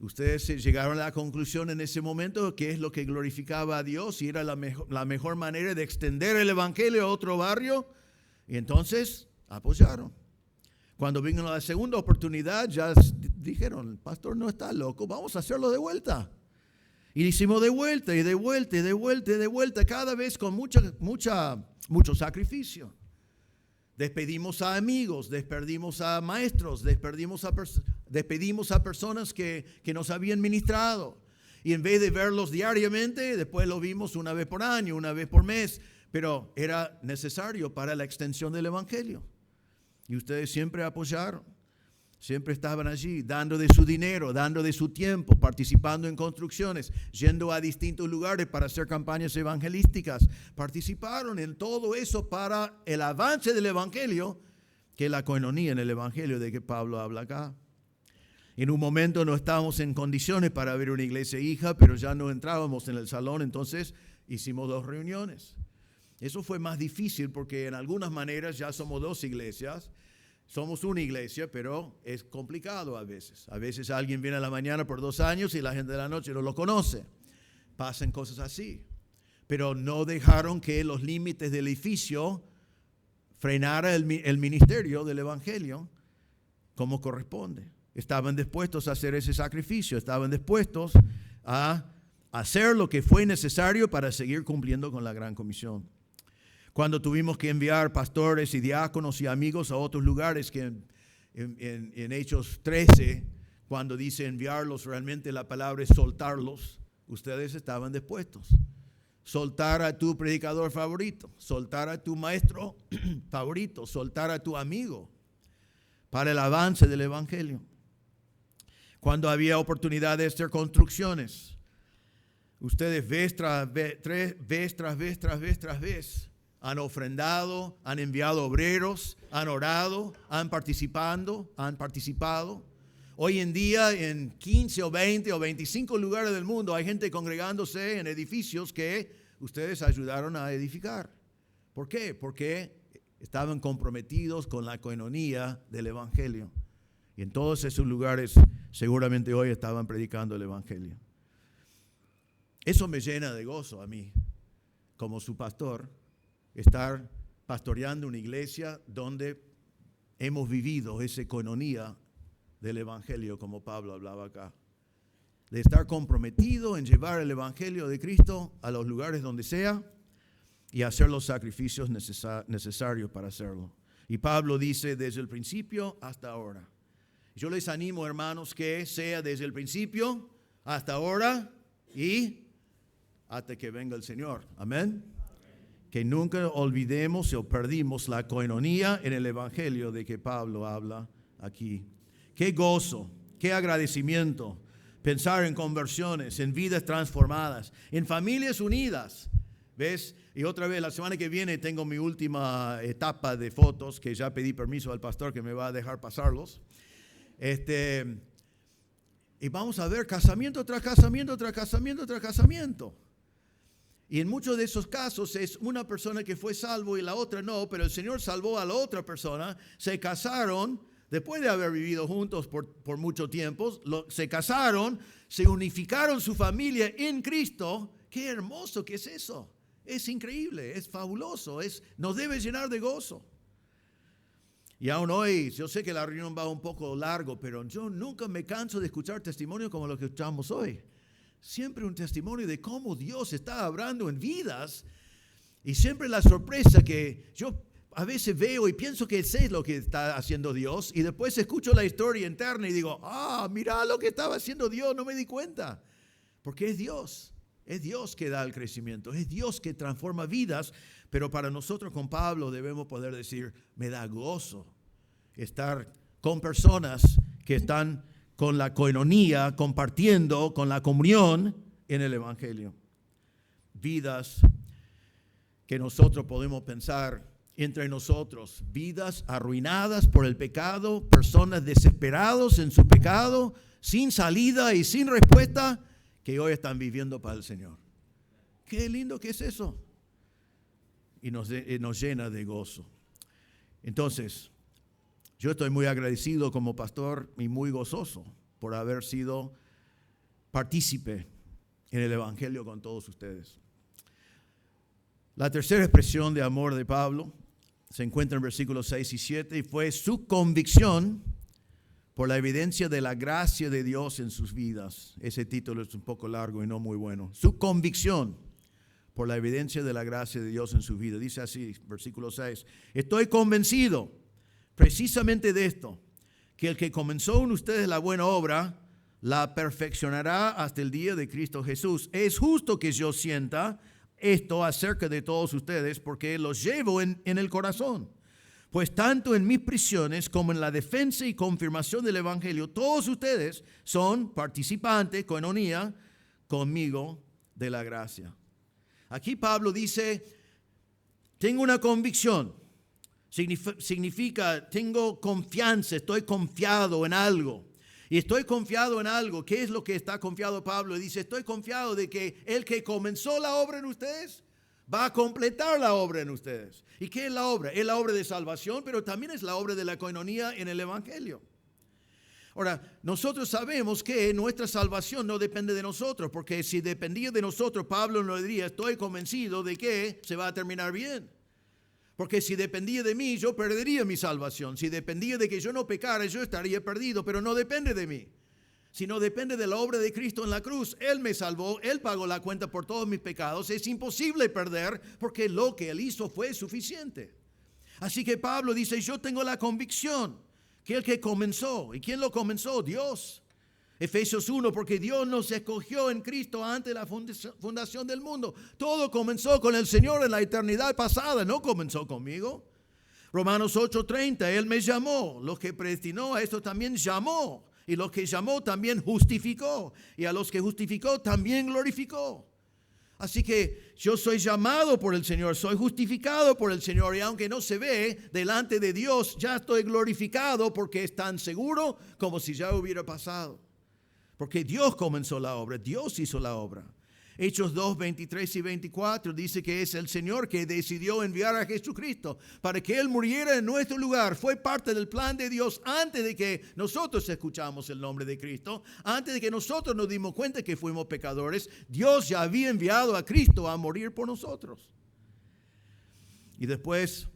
ustedes llegaron a la conclusión en ese momento que es lo que glorificaba a Dios y era la mejor manera de extender el evangelio a otro barrio. Y entonces apoyaron. Cuando vino la segunda oportunidad, ya dijeron, el pastor no está loco, vamos a hacerlo de vuelta. Y hicimos de vuelta, y de vuelta, y de vuelta, y de vuelta, cada vez con mucho sacrificio. Despedimos a amigos, despedimos a maestros, despedimos a personas que nos habían ministrado. Y en vez de verlos diariamente, después lo vimos una vez por año, una vez por mes, pero era necesario para la extensión del evangelio. Y ustedes siempre apoyaron, siempre estaban allí, dando de su dinero, dando de su tiempo, participando en construcciones, yendo a distintos lugares para hacer campañas evangelísticas. Participaron en todo eso para el avance del evangelio, que es la coinonía en el evangelio de que Pablo habla acá. En un momento no estábamos en condiciones para abrir una iglesia hija, pero ya no entrábamos en el salón, entonces hicimos 2 reuniones. Eso fue más difícil porque en algunas maneras ya somos 2 iglesias. Somos una iglesia, pero es complicado a veces. A veces alguien viene a la mañana por 2 años y la gente de la noche no lo conoce. Pasan cosas así. Pero no dejaron que los límites del edificio frenara el ministerio del evangelio como corresponde. Estaban dispuestos a hacer ese sacrificio. Estaban dispuestos a hacer lo que fue necesario para seguir cumpliendo con la gran comisión. Cuando tuvimos que enviar pastores y diáconos y amigos a otros lugares, que en Hechos 13, cuando dice enviarlos, realmente la palabra es soltarlos, ustedes estaban dispuestos. Soltar a tu predicador favorito, soltar a tu maestro favorito, soltar a tu amigo para el avance del evangelio. Cuando había oportunidad de hacer construcciones, ustedes vez tras vez han ofrendado, han enviado obreros, han orado, han participado. Hoy en día en 15 o 20 o 25 lugares del mundo hay gente congregándose en edificios que ustedes ayudaron a edificar. ¿Por qué? Porque estaban comprometidos con la coinonía del evangelio. Y en todos esos lugares seguramente hoy estaban predicando el evangelio. Eso me llena de gozo a mí, como su pastor, estar pastoreando una iglesia donde hemos vivido esa coinonía del evangelio, como Pablo hablaba acá. De estar comprometido en llevar el evangelio de Cristo a los lugares donde sea y hacer los sacrificios necesarios para hacerlo. Y Pablo dice desde el principio hasta ahora. Yo les animo, hermanos, que sea desde el principio hasta ahora y hasta que venga el Señor. Amén. Que nunca olvidemos o perdimos la coinonía en el evangelio de que Pablo habla aquí. Qué gozo, qué agradecimiento. Pensar en conversiones, en vidas transformadas, en familias unidas. ¿Ves? Y otra vez, la semana que viene tengo mi última etapa de fotos, que ya pedí permiso al pastor que me va a dejar pasarlos. Y vamos a ver casamiento tras casamiento, tras casamiento, tras casamiento. Y en muchos de esos casos es una persona que fue salvo y la otra no, pero el Señor salvó a la otra persona, se casaron, después de haber vivido juntos por mucho tiempo, se casaron, se unificaron su familia en Cristo. ¡Qué hermoso que es eso! Es increíble, es fabuloso, nos debe llenar de gozo. Y aún hoy, yo sé que la reunión va un poco largo, pero yo nunca me canso de escuchar testimonios como los que escuchamos hoy. Siempre un testimonio de cómo Dios está obrando en vidas. Y siempre la sorpresa que yo a veces veo y pienso que sé lo que está haciendo Dios. Y después escucho la historia interna y digo, mira lo que estaba haciendo Dios, no me di cuenta. Porque es Dios. Es Dios que da el crecimiento, es Dios que transforma vidas, pero para nosotros con Pablo debemos poder decir, me da gozo estar con personas que están con la coinonía, compartiendo con la comunión en el Evangelio. Vidas que nosotros podemos pensar entre nosotros, vidas arruinadas por el pecado, personas desesperados en su pecado, sin salida y sin respuesta, que hoy están viviendo para el Señor. Qué lindo que es eso. Y nos llena de gozo. Entonces, yo estoy muy agradecido como pastor y muy gozoso por haber sido partícipe en el Evangelio con todos ustedes. La tercera expresión de amor de Pablo se encuentra en versículos 6 y 7 y fue su convicción por la evidencia de la gracia de Dios en sus vidas. Ese título es un poco largo y no muy bueno. Su convicción por la evidencia de la gracia de Dios en su vida. Dice así, versículo 6. Estoy convencido precisamente de esto, que el que comenzó en ustedes la buena obra, la perfeccionará hasta el día de Cristo Jesús. Es justo que yo sienta esto acerca de todos ustedes, porque los llevo en el corazón. Pues tanto en mis prisiones como en la defensa y confirmación del Evangelio, todos ustedes son participantes, coinonía, conmigo de la gracia. Aquí Pablo dice, tengo una convicción. Significa, tengo confianza, estoy confiado en algo. Y estoy confiado en algo. ¿Qué es lo que está confiado Pablo? Dice, estoy confiado de que el que comenzó la obra en ustedes va a completar la obra en ustedes. ¿Y qué es la obra? Es la obra de salvación, pero también es la obra de la coinonía en el Evangelio. Ahora, nosotros sabemos que nuestra salvación no depende de nosotros, porque si dependía de nosotros, Pablo nos diría, estoy convencido de que se va a terminar bien. Porque si dependía de mí, yo perdería mi salvación. Si dependía de que yo no pecara, yo estaría perdido, pero no depende de mí. Si no depende de la obra de Cristo en la cruz, Él me salvó, Él pagó la cuenta por todos mis pecados. Es imposible perder porque lo que Él hizo fue suficiente. Así que Pablo dice, yo tengo la convicción que el que comenzó, ¿y quién lo comenzó? Dios. Efesios 1, porque Dios nos escogió en Cristo antes de la fundación del mundo. Todo comenzó con el Señor en la eternidad pasada, no comenzó conmigo. Romanos 8:30, Él me llamó, los que predestinó a esto también llamó. Y los que llamó también justificó. Y a los que justificó también glorificó. Así que yo soy llamado por el Señor, soy justificado por el Señor. Y aunque no se ve delante de Dios, ya estoy glorificado porque es tan seguro como si ya hubiera pasado. Porque Dios comenzó la obra, Dios hizo la obra. Hechos 2, 23 y 24 dice que es el Señor que decidió enviar a Jesucristo para que Él muriera en nuestro lugar. Fue parte del plan de Dios antes de que nosotros escuchamos el nombre de Cristo, antes de que nosotros nos dimos cuenta que fuimos pecadores. Dios ya había enviado a Cristo a morir por nosotros. Y después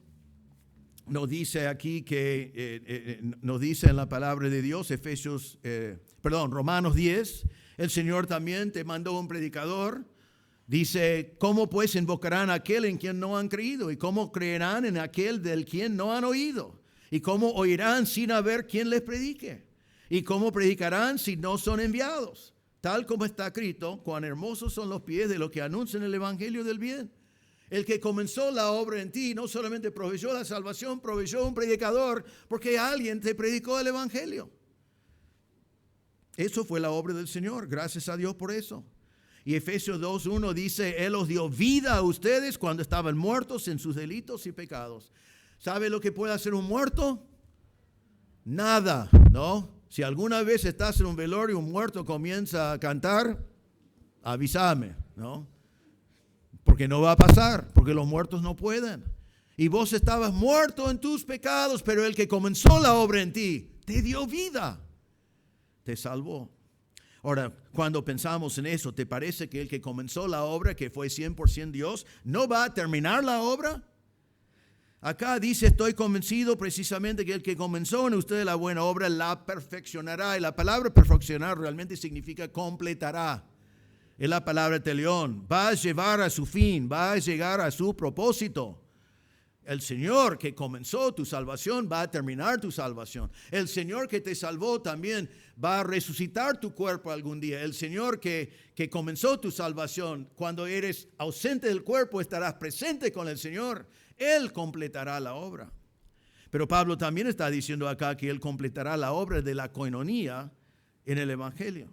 nos dice aquí que, nos dice en la palabra de Dios, Romanos 10, el Señor también te mandó un predicador. Dice, ¿cómo pues invocarán a aquel en quien no han creído? ¿Y cómo creerán en aquel del quien no han oído? ¿Y cómo oirán sin haber quien les predique? ¿Y cómo predicarán si no son enviados? Tal como está escrito, cuán hermosos son los pies de los que anuncian el evangelio del bien. El que comenzó la obra en ti no solamente proveyó la salvación, proveyó un predicador porque alguien te predicó el evangelio. Eso fue la obra del Señor, gracias a Dios por eso. Y Efesios 2:1 dice, Él os dio vida a ustedes cuando estaban muertos en sus delitos y pecados. ¿Sabe lo que puede hacer un muerto? Nada, ¿no? Si alguna vez estás en un velorio y un muerto comienza a cantar, avísame, ¿no? Porque no va a pasar, porque los muertos no pueden. Y vos estabas muerto en tus pecados, pero el que comenzó la obra en ti, te dio vida, te salvó. Ahora, cuando pensamos en eso, ¿te parece que el que comenzó la obra, que fue 100% Dios, no va a terminar la obra? Acá dice, estoy convencido precisamente que el que comenzó en ustedes la buena obra la perfeccionará. Y la palabra perfeccionar realmente significa completará. Es la palabra teleón. Va a llevar a su fin, va a llegar a su propósito. El Señor que comenzó tu salvación va a terminar tu salvación. El Señor que te salvó también va a resucitar tu cuerpo algún día. El Señor que comenzó tu salvación, cuando eres ausente del cuerpo, estarás presente con el Señor. Él completará la obra. Pero Pablo también está diciendo acá que Él completará la obra de la coinonía en el Evangelio.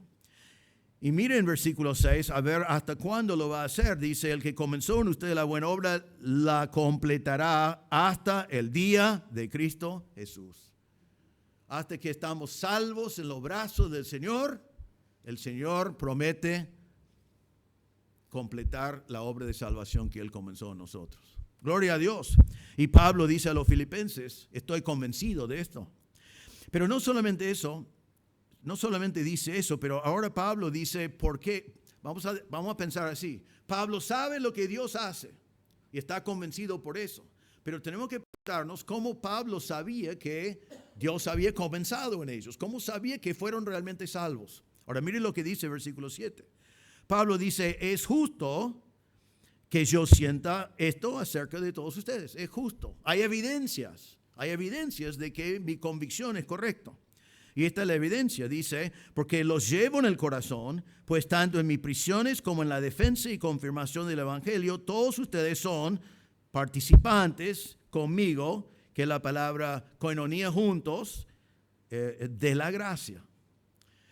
Y miren versículo 6, a ver hasta cuándo lo va a hacer. Dice, el que comenzó en ustedes la buena obra la completará hasta el día de Cristo Jesús. Hasta que estamos salvos en los brazos del Señor, el Señor promete completar la obra de salvación que Él comenzó en nosotros. Gloria a Dios. Y Pablo dice a los filipenses, estoy convencido de esto. Pero no solamente eso, no solamente dice eso, pero ahora Pablo dice, ¿por qué? Vamos a pensar así. Pablo sabe lo que Dios hace y está convencido por eso. Pero tenemos que preguntarnos cómo Pablo sabía que Dios había comenzado en ellos. ¿Cómo sabía que fueron realmente salvos? Ahora miren lo que dice versículo 7. Pablo dice, es justo que yo sienta esto acerca de todos ustedes. Es justo. Hay evidencias de que mi convicción es correcta. Y esta es la evidencia, dice, porque los llevo en el corazón, pues tanto en mis prisiones como en la defensa y confirmación del Evangelio, todos ustedes son participantes conmigo, que es la palabra koinonía juntos, de la gracia.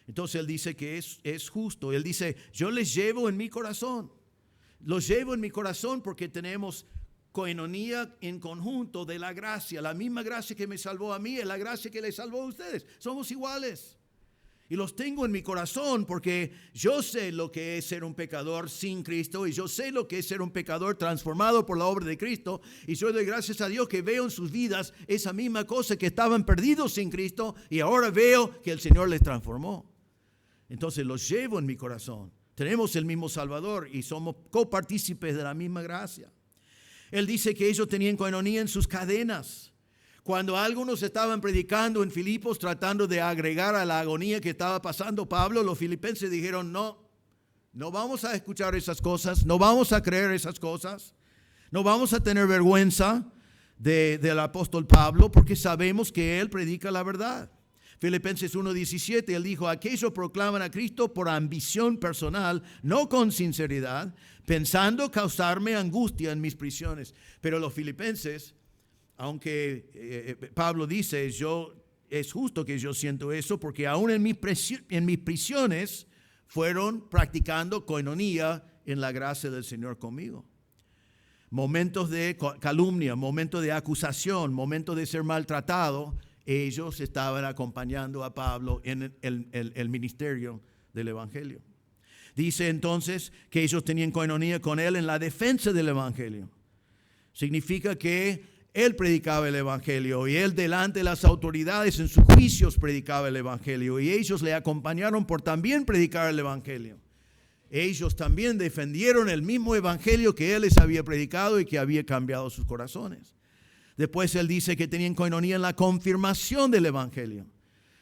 Entonces él dice que es justo. Él dice, yo les llevo en mi corazón. Los llevo en mi corazón porque tenemos koinonía en conjunto de la gracia. La misma gracia que me salvó a mí es la gracia que les salvó a ustedes. Somos iguales. Y los tengo en mi corazón porque yo sé lo que es ser un pecador sin Cristo y yo sé lo que es ser un pecador transformado por la obra de Cristo. Y yo doy gracias a Dios que veo en sus vidas esa misma cosa, que estaban perdidos sin Cristo y ahora veo que el Señor les transformó. Entonces los llevo en mi corazón. Tenemos el mismo Salvador y somos copartícipes de la misma gracia. Él dice que ellos tenían koinonía en sus cadenas. Cuando algunos estaban predicando en Filipos tratando de agregar a la agonía que estaba pasando Pablo, los filipenses dijeron, no vamos a escuchar esas cosas, no vamos a creer esas cosas, no vamos a tener vergüenza del apóstol Pablo porque sabemos que él predica la verdad. Filipenses 1:17, él dijo, aquellos proclaman a Cristo por ambición personal, no con sinceridad, pensando causarme angustia en mis prisiones. Pero los filipenses, aunque Pablo dice, es justo que yo siento eso, porque aún en mis prisiones fueron practicando koinonía en la gracia del Señor conmigo. Momentos de calumnia, momentos de acusación, momentos de ser maltratado, ellos estaban acompañando a Pablo en el ministerio del Evangelio. Dice entonces que ellos tenían koinonía con él en la defensa del Evangelio. Significa que él predicaba el Evangelio y él delante de las autoridades en sus juicios predicaba el Evangelio y ellos le acompañaron por también predicar el Evangelio. Ellos también defendieron el mismo Evangelio que él les había predicado y que había cambiado sus corazones. Después él dice que tenían koinonía en la confirmación del Evangelio.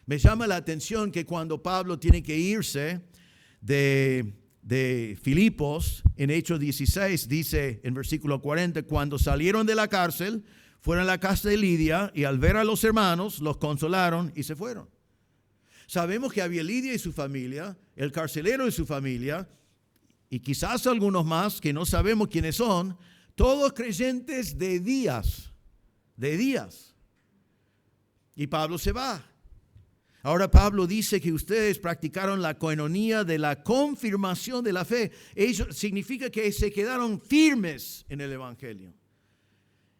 Me llama la atención que cuando Pablo tiene que irse de Filipos, en Hechos 16, dice en versículo 40, cuando salieron de la cárcel, fueron a la casa de Lidia y al ver a los hermanos, los consolaron y se fueron. Sabemos que había Lidia y su familia, el carcelero y su familia, y quizás algunos más que no sabemos quiénes son. Todos creyentes de días. Y Pablo se va. Ahora Pablo dice que ustedes practicaron la koinonía de la confirmación de la fe. Eso significa que se quedaron firmes en el Evangelio.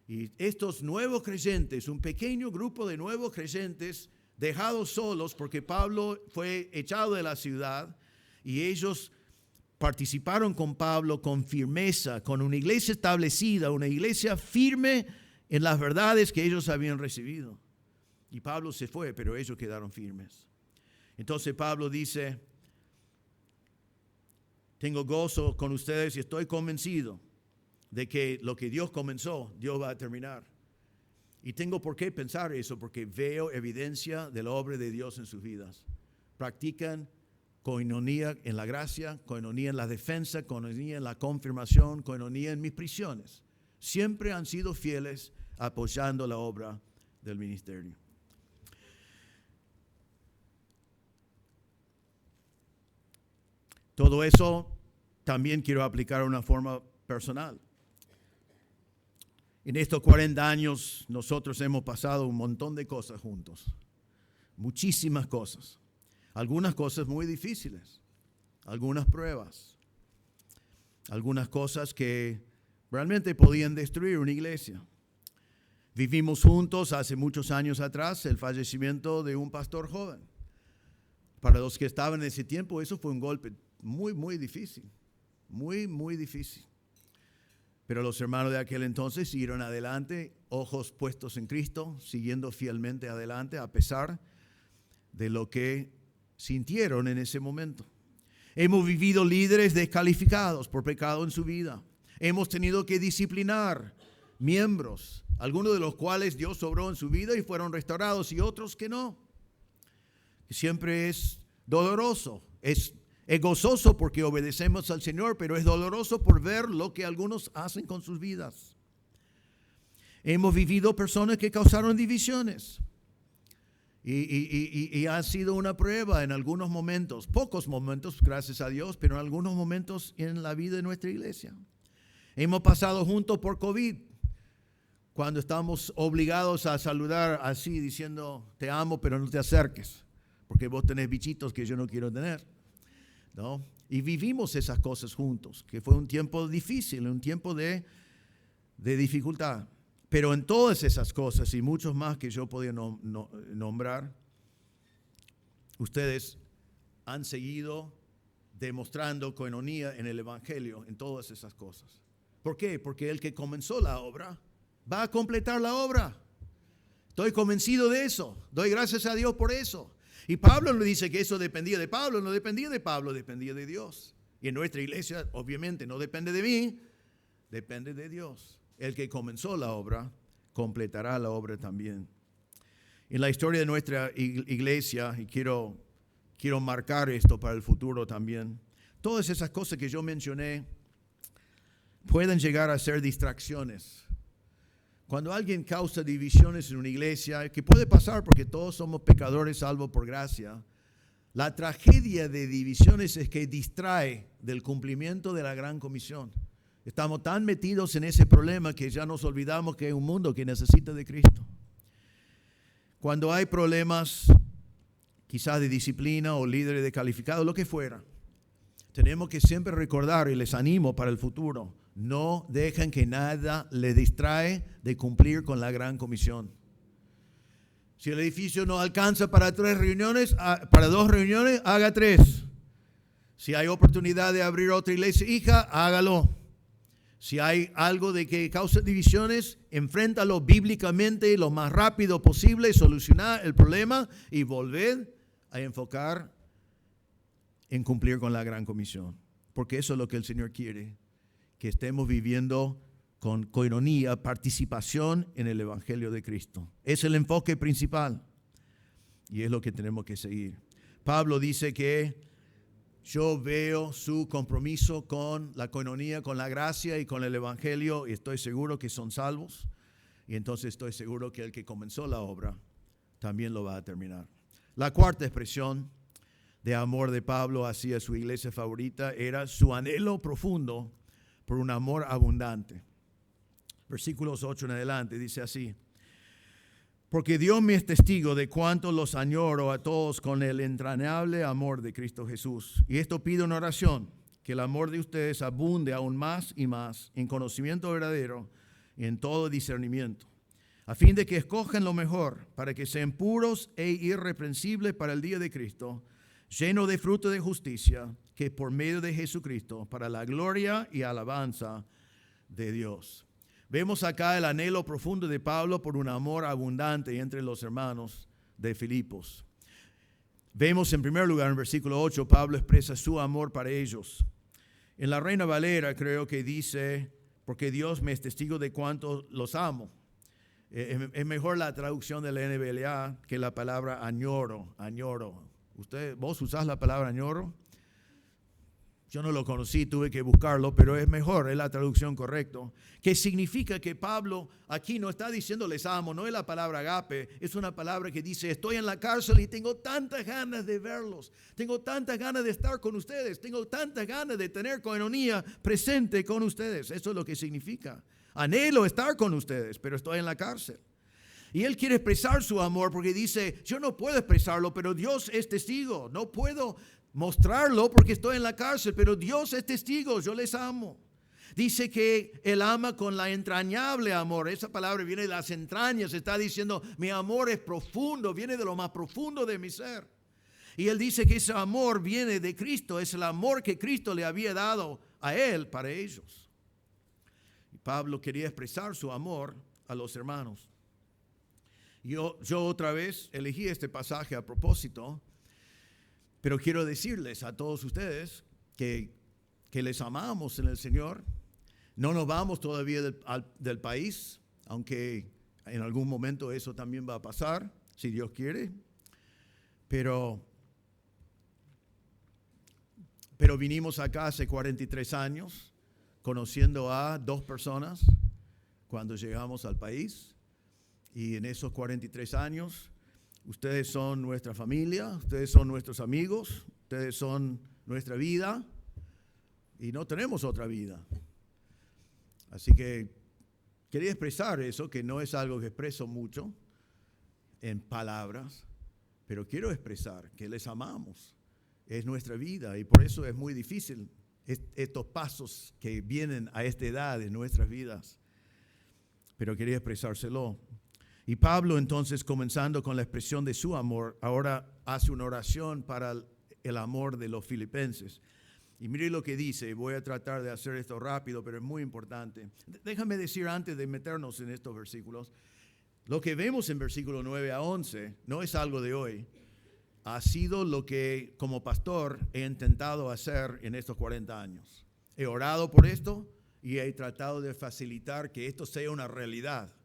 Y estos nuevos creyentes, un pequeño grupo de nuevos creyentes, dejados solos porque Pablo fue echado de la ciudad, y ellos participaron con Pablo con firmeza, con una iglesia establecida, una iglesia firme en las verdades que ellos habían recibido. Y Pablo se fue, pero ellos quedaron firmes. Entonces Pablo dice, tengo gozo con ustedes y estoy convencido de que lo que Dios comenzó, Dios va a terminar. Y tengo por qué pensar eso, porque veo evidencia de la obra de Dios en sus vidas. Practican koinonía en la gracia, koinonía en la defensa, koinonía en la confirmación, koinonía en mis prisiones. Siempre han sido fieles apoyando la obra del ministerio. Todo eso también quiero aplicar de una forma personal. En estos 40 años nosotros hemos pasado un montón de cosas juntos. Muchísimas cosas. Algunas cosas muy difíciles. Algunas pruebas. Algunas cosas que realmente podían destruir una iglesia. Vivimos juntos hace muchos años atrás el fallecimiento de un pastor joven. Para los que estaban en ese tiempo, eso fue un golpe muy, muy difícil. Muy, muy difícil. Pero los hermanos de aquel entonces siguieron adelante, ojos puestos en Cristo, siguiendo fielmente adelante a pesar de lo que sintieron en ese momento. Hemos vivido líderes descalificados por pecado en su vida. Hemos tenido que disciplinar miembros, algunos de los cuales Dios obró en su vida y fueron restaurados, y otros que no. Siempre es doloroso, es gozoso porque obedecemos al Señor, pero es doloroso por ver lo que algunos hacen con sus vidas. Hemos vivido personas que causaron divisiones. Y ha sido una prueba en algunos momentos, pocos momentos, gracias a Dios, pero en algunos momentos en la vida de nuestra iglesia. Hemos pasado juntos por COVID, cuando estamos obligados a saludar así, diciendo, te amo, pero no te acerques, porque vos tenés bichitos que yo no quiero tener, ¿no? Y vivimos esas cosas juntos, que fue un tiempo difícil, un tiempo de dificultad. Pero en todas esas cosas y muchos más que yo podía nombrar, ustedes han seguido demostrando koinonía en el Evangelio, en todas esas cosas. ¿Por qué? Porque el que comenzó la obra va a completar la obra. Estoy convencido de eso. Doy gracias a Dios por eso. Y Pablo no dice que eso dependía de Pablo, no dependía de Pablo, dependía de Dios. Y en nuestra iglesia, obviamente, no depende de mí, depende de Dios. El que comenzó la obra, completará la obra también. En la historia de nuestra iglesia, y quiero marcar esto para el futuro también, todas esas cosas que yo mencioné pueden llegar a ser distracciones. Cuando alguien causa divisiones en una iglesia, que puede pasar porque todos somos pecadores salvo por gracia, la tragedia de divisiones es que distrae del cumplimiento de la gran comisión. Estamos tan metidos en ese problema que ya nos olvidamos que hay un mundo que necesita de Cristo. Cuando hay problemas, quizás de disciplina o líderes descalificados, lo que fuera, tenemos que siempre recordar, y les animo para el futuro, no dejen que nada les distrae de cumplir con la gran comisión. Si el edificio no alcanza para 3 reuniones, para 2 reuniones, haga 3. Si hay oportunidad de abrir otra iglesia, hija, hágalo. Si hay algo de que causa divisiones, enfréntalo bíblicamente lo más rápido posible, solucionar el problema y volver a enfocar en cumplir con la gran comisión. Porque eso es lo que el Señor quiere, que estemos viviendo con koinonía, participación en el Evangelio de Cristo. Es el enfoque principal y es lo que tenemos que seguir. Pablo dice que yo veo su compromiso con la koinonía, con la gracia y con el Evangelio, y estoy seguro que son salvos. Y entonces estoy seguro que el que comenzó la obra también lo va a terminar. La cuarta expresión de amor de Pablo hacia su iglesia favorita era su anhelo profundo por un amor abundante. versículos 8 en adelante, dice así: porque Dios me es testigo de cuánto los añoro a todos con el entrañable amor de Cristo Jesús. Y esto pido en oración, que el amor de ustedes abunde aún más y más en conocimiento verdadero y en todo discernimiento, a fin de que escojan lo mejor, para que sean puros e irreprensibles para el día de Cristo, llenos de fruto de justicia, que por medio de Jesucristo, para la gloria y alabanza de Dios. Vemos acá el anhelo profundo de Pablo por un amor abundante entre los hermanos de Filipos. Vemos en primer lugar en versículo 8, Pablo expresa su amor para ellos. En la Reina Valera creo que dice: porque Dios me es testigo de cuánto los amo. Es mejor la traducción de la NBLA que la palabra añoro. ¿Vos usás la palabra añoro? Yo no lo conocí, tuve que buscarlo, pero es mejor, es la traducción correcta. Que significa que Pablo aquí no está diciendo les amo, no es la palabra agape, es una palabra que dice: estoy en la cárcel y tengo tantas ganas de verlos, tengo tantas ganas de estar con ustedes, tengo tantas ganas de tener coinonía presente con ustedes. Eso es lo que significa. Anhelo estar con ustedes, pero estoy en la cárcel. Y él quiere expresar su amor porque dice: yo no puedo expresarlo, pero Dios es testigo. No puedo mostrarlo porque estoy en la cárcel, pero Dios es testigo, yo les amo. Dice que él ama con la entrañable amor. Esa palabra viene de las entrañas, está diciendo: mi amor es profundo, viene de lo más profundo de mi ser. Y él dice que ese amor viene de Cristo, es el amor que Cristo le había dado a él para ellos. Y Pablo quería expresar su amor a los hermanos. Yo otra vez elegí este pasaje a propósito, pero quiero decirles a todos ustedes que les amamos en el Señor. No nos vamos todavía del país, aunque en algún momento eso también va a pasar, si Dios quiere. Pero vinimos acá hace 43 años, conociendo a 2 personas cuando llegamos al país. Y en esos 43 años, ustedes son nuestra familia, ustedes son nuestros amigos, ustedes son nuestra vida y no tenemos otra vida. Así que quería expresar eso, que no es algo que expreso mucho en palabras, pero quiero expresar que les amamos, es nuestra vida y por eso es muy difícil estos pasos que vienen a esta edad en nuestras vidas, pero quería expresárselo. Y Pablo entonces, comenzando con la expresión de su amor, ahora hace una oración para el amor de los filipenses. Y mire lo que dice, voy a tratar de hacer esto rápido, pero es muy importante. Déjame decir antes de meternos en estos versículos, lo que vemos en versículo 9 a 11 no es algo de hoy, ha sido lo que como pastor he intentado hacer en estos 40 años. He orado por esto y he tratado de facilitar que esto sea una realidad.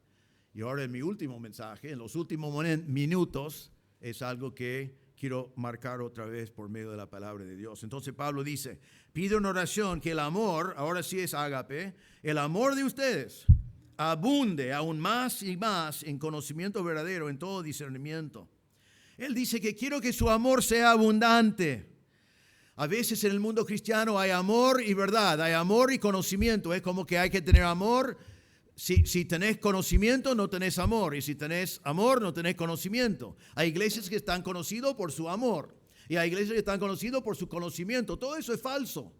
Y ahora en mi último mensaje, en los últimos minutos, es algo que quiero marcar otra vez por medio de la palabra de Dios. Entonces Pablo dice: pido en oración que el amor, ahora sí es ágape, el amor de ustedes abunde aún más y más en conocimiento verdadero, en todo discernimiento. Él dice que quiero que su amor sea abundante. A veces en el mundo cristiano hay amor y verdad, hay amor y conocimiento. Es como que hay que tener amor. Si tenés conocimiento, no tenés amor. Y si tenés amor, no tenés conocimiento. Hay iglesias que están conocidas por su amor. Y hay iglesias que están conocidas por su conocimiento. Todo eso es falso.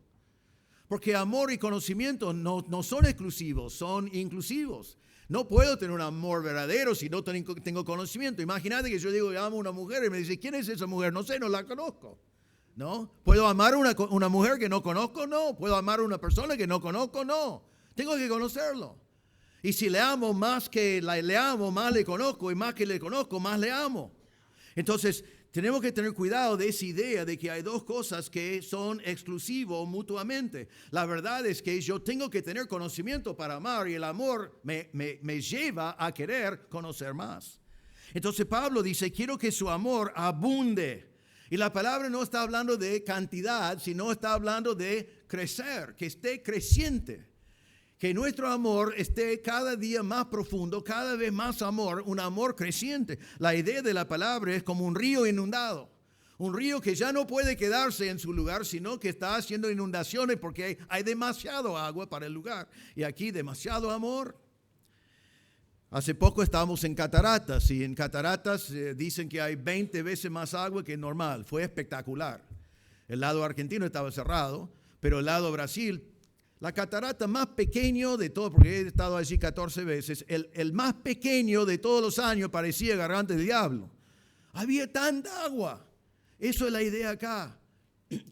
Porque amor y conocimiento no son exclusivos, son inclusivos. No puedo tener un amor verdadero si no tengo conocimiento. Imagínate que yo digo que amo a una mujer y me dice: ¿quién es esa mujer? No sé, no la conozco. ¿No? ¿Puedo amar a una mujer que no conozco? No. ¿Puedo amar a una persona que no conozco? No. Tengo que conocerlo. Y si le amo más que le amo, más le conozco, y más que le conozco, más le amo. Entonces, tenemos que tener cuidado de esa idea de que hay dos cosas que son exclusivos mutuamente. La verdad es que yo tengo que tener conocimiento para amar, y el amor me lleva a querer conocer más. Entonces Pablo dice: quiero que su amor abunde. Y la palabra no está hablando de cantidad, sino está hablando de crecer, que esté creciente. Que nuestro amor esté cada día más profundo, cada vez más amor, un amor creciente. La idea de la palabra es como un río inundado. Un río que ya no puede quedarse en su lugar, sino que está haciendo inundaciones porque hay demasiado agua para el lugar. Y aquí demasiado amor. Hace poco estábamos en Cataratas y en Cataratas dicen que hay 20 veces más agua que normal. Fue espectacular. El lado argentino estaba cerrado, pero el lado Brasil, la catarata más pequeño de todo, porque he estado allí 14 veces, el más pequeño de todos los años parecía garganta del diablo. Había tanta agua. Eso es la idea acá.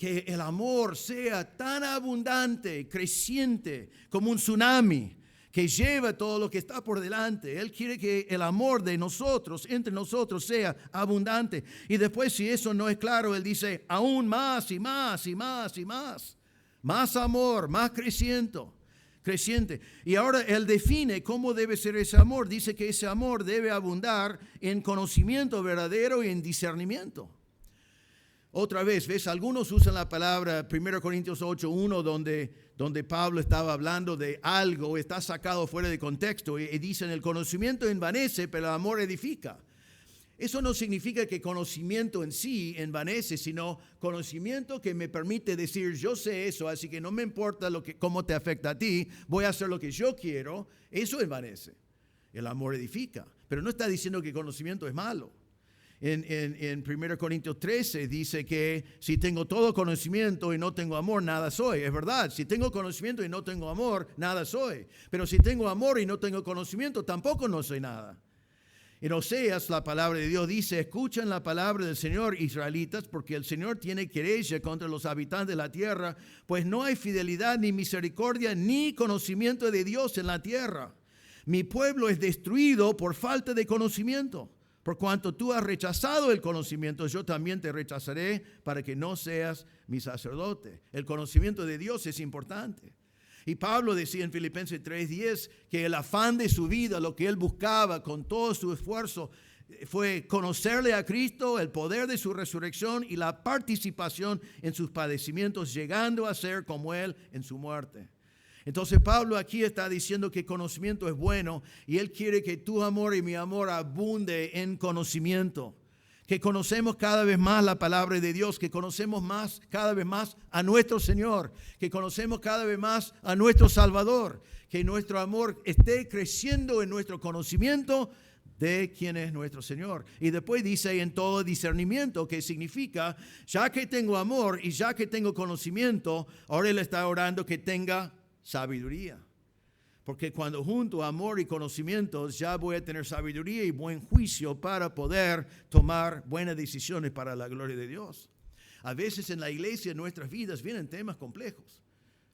Que el amor sea tan abundante, creciente, como un tsunami, que lleva todo lo que está por delante. Él quiere que el amor de nosotros, entre nosotros, sea abundante. Y después, si eso no es claro, Él dice, aún más y más y más y más. Más amor, más creciente. Y ahora Él define cómo debe ser ese amor. Dice que ese amor debe abundar en conocimiento verdadero y en discernimiento. Otra vez, ¿ves? Algunos usan la palabra 1 Corintios 8:1 donde Pablo estaba hablando de algo, está sacado fuera de contexto y dicen el conocimiento envanece, pero el amor edifica. Eso no significa que conocimiento en sí envanece, sino conocimiento que me permite decir yo sé eso, así que no me importa cómo te afecta a ti, voy a hacer lo que yo quiero, eso envanece. El amor edifica, pero no está diciendo que conocimiento es malo. En 1 Corintios 13 dice que si tengo todo conocimiento y no tengo amor, nada soy. Es verdad, si tengo conocimiento y no tengo amor, nada soy. Pero si tengo amor y no tengo conocimiento, tampoco no soy nada. En Oseas, la palabra de Dios dice, escuchen la palabra del Señor, israelitas, porque el Señor tiene querella contra los habitantes de la tierra, pues no hay fidelidad, ni misericordia, ni conocimiento de Dios en la tierra. Mi pueblo es destruido por falta de conocimiento. Por cuanto tú has rechazado el conocimiento, yo también te rechazaré para que no seas mi sacerdote. El conocimiento de Dios es importante. Y Pablo decía en Filipenses 3:10 que el afán de su vida, lo que él buscaba con todo su esfuerzo, fue conocerle a Cristo, el poder de su resurrección y la participación en sus padecimientos, llegando a ser como él en su muerte. Entonces Pablo aquí está diciendo que conocimiento es bueno y él quiere que tu amor y mi amor abunde en conocimiento. Que conocemos cada vez más la palabra de Dios, que conocemos cada vez más a nuestro Señor, que conocemos cada vez más a nuestro Salvador, que nuestro amor esté creciendo en nuestro conocimiento de quién es nuestro Señor. Y después dice en todo discernimiento, que significa, ya que tengo amor y ya que tengo conocimiento, ahora él está orando que tenga sabiduría, porque cuando junto amor y conocimientos ya voy a tener sabiduría y buen juicio para poder tomar buenas decisiones para la gloria de Dios. A veces en la iglesia, en nuestras vidas, vienen temas complejos.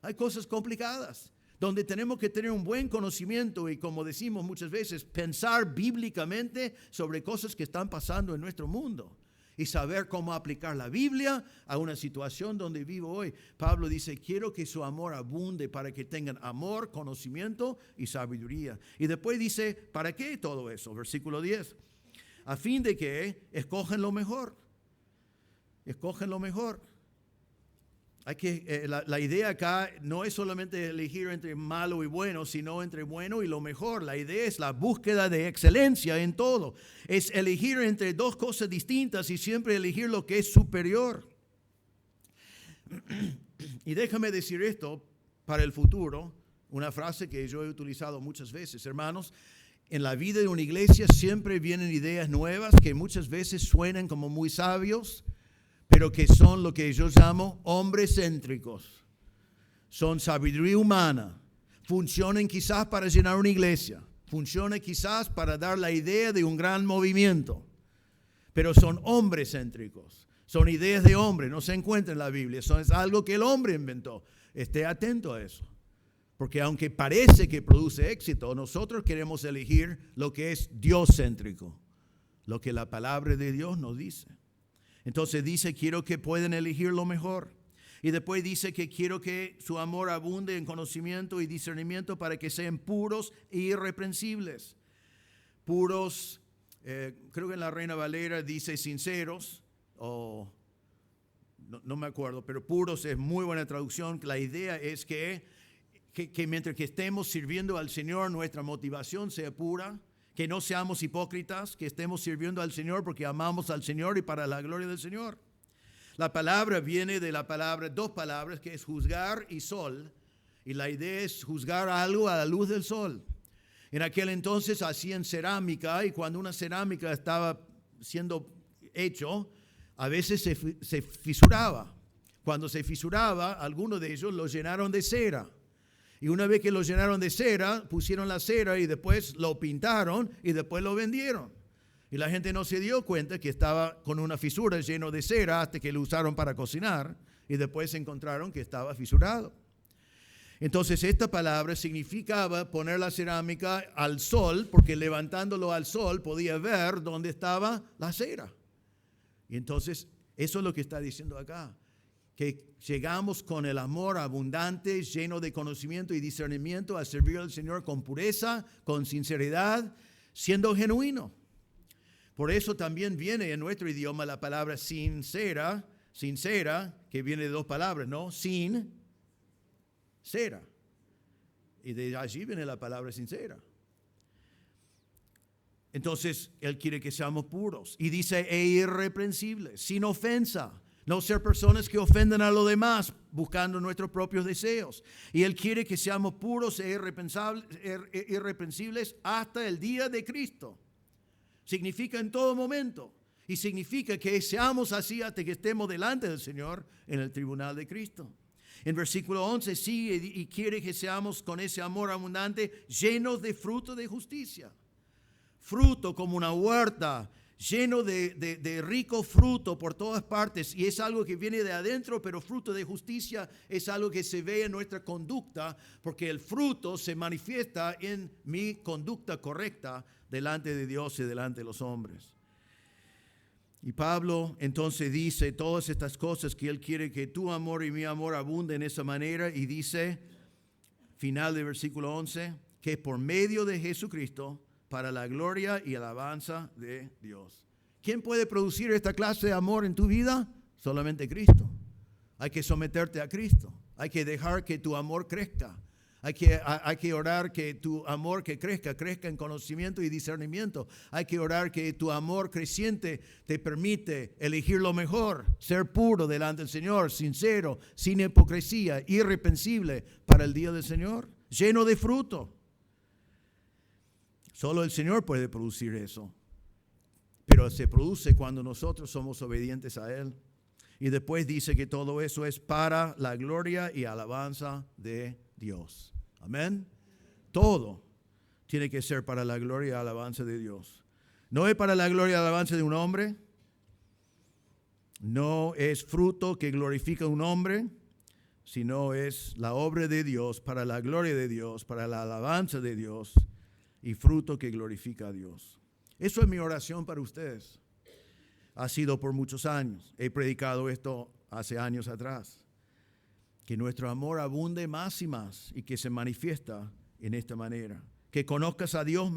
Hay cosas complicadas donde tenemos que tener un buen conocimiento y, como decimos muchas veces, pensar bíblicamente sobre cosas que están pasando en nuestro mundo y saber cómo aplicar la Biblia a una situación donde vivo hoy. Pablo dice, quiero que su amor abunde para que tengan amor, conocimiento y sabiduría. Y después dice, ¿para qué todo eso? Versículo 10. A fin de que escogen lo mejor. Escogen lo mejor. La idea acá no es solamente elegir entre malo y bueno, sino entre bueno y lo mejor. La idea es la búsqueda de excelencia en todo. Es elegir entre dos cosas distintas y siempre elegir lo que es superior. Y déjame decir esto para el futuro, una frase que yo he utilizado muchas veces. Hermanos, en la vida de una iglesia siempre vienen ideas nuevas que muchas veces suenan como muy sabios, pero que son lo que yo llamo hombres céntricos. Son sabiduría humana. Funcionan quizás para llenar una iglesia. Funcionan quizás para dar la idea de un gran movimiento. Pero son hombres céntricos. Son ideas de hombre. No se encuentra en la Biblia. Eso es algo que el hombre inventó. Esté atento a eso. Porque aunque parece que produce éxito, nosotros queremos elegir lo que es Dios céntrico. Lo que la palabra de Dios nos dice. Entonces dice, quiero que puedan elegir lo mejor. Y después dice que quiero que su amor abunde en conocimiento y discernimiento para que sean puros e irreprensibles. Puros, creo que en la Reina Valera dice sinceros, o no me acuerdo, pero puros es muy buena traducción. La idea es que mientras que estemos sirviendo al Señor, nuestra motivación sea pura. Que no seamos hipócritas, que estemos sirviendo al Señor porque amamos al Señor y para la gloria del Señor. La palabra viene de la palabra, dos palabras, que es juzgar y sol. Y la idea es juzgar algo a la luz del sol. En aquel entonces hacían cerámica y cuando una cerámica estaba siendo hecho, a veces se fisuraba. Cuando se fisuraba, algunos de ellos lo llenaron de cera. Y una vez que lo llenaron de cera, pusieron la cera y después lo pintaron y después lo vendieron. Y la gente no se dio cuenta que estaba con una fisura lleno de cera hasta que lo usaron para cocinar y después encontraron que estaba fisurado. Entonces esta palabra significaba poner la cerámica al sol, porque levantándolo al sol podía ver dónde estaba la cera. Y entonces eso es lo que está diciendo acá, que llegamos con el amor abundante, lleno de conocimiento y discernimiento a servir al Señor con pureza, con sinceridad, siendo genuino. Por eso también viene en nuestro idioma la palabra sincera, que viene de dos palabras, ¿no? Sin cera. Y de allí viene la palabra sincera. Entonces, Él quiere que seamos puros. Y dice, e irreprensibles, sin ofensa. No ser personas que ofenden a los demás, buscando nuestros propios deseos. Y Él quiere que seamos puros e irreprensibles hasta el día de Cristo. Significa en todo momento. Y significa que seamos así hasta que estemos delante del Señor en el tribunal de Cristo. En versículo 11 sigue y quiere que seamos con ese amor abundante llenos de fruto de justicia. Fruto como una huerta, lleno de rico fruto por todas partes. Y es algo que viene de adentro, pero fruto de justicia es algo que se ve en nuestra conducta, porque el fruto se manifiesta en mi conducta correcta delante de Dios y delante de los hombres. Y Pablo entonces dice todas estas cosas que Él quiere que tu amor y mi amor abunden de esa manera. Y dice, final del versículo 11, que por medio de Jesucristo, para la gloria y alabanza de Dios. ¿Quién puede producir esta clase de amor en tu vida? Solamente Cristo. Hay que someterte a Cristo. Hay que dejar que tu amor crezca. Hay que orar que tu amor que crezca en conocimiento y discernimiento. Hay que orar que tu amor creciente te permite elegir lo mejor, ser puro delante del Señor, sincero, sin hipocresía, irreprensible para el día del Señor, lleno de fruto. Solo el Señor puede producir eso, pero se produce cuando nosotros somos obedientes a Él. Y después dice que todo eso es para la gloria y alabanza de Dios. Amén. Todo tiene que ser para la gloria y alabanza de Dios. No es para la gloria y alabanza de un hombre. No es fruto que glorifica a un hombre, sino es la obra de Dios, para la gloria de Dios, para la alabanza de Dios y fruto que glorifica a Dios. Eso es mi oración para ustedes. Ha sido por muchos años. He predicado esto hace años atrás. Que nuestro amor abunde más y más y que se manifiesta en esta manera. Que conozcas a Dios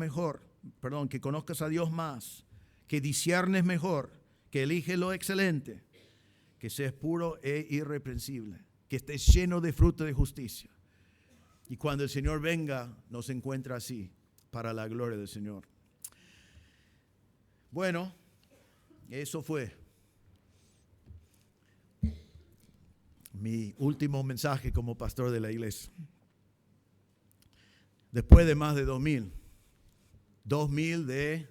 que conozcas a Dios más, que disciernes mejor, que eliges lo excelente, que seas puro e irreprensible, que estés lleno de fruto de justicia. Y cuando el Señor venga, nos encuentra así, para la gloria del Señor. Bueno, eso fue mi último mensaje como pastor de la iglesia. Después de más de 2000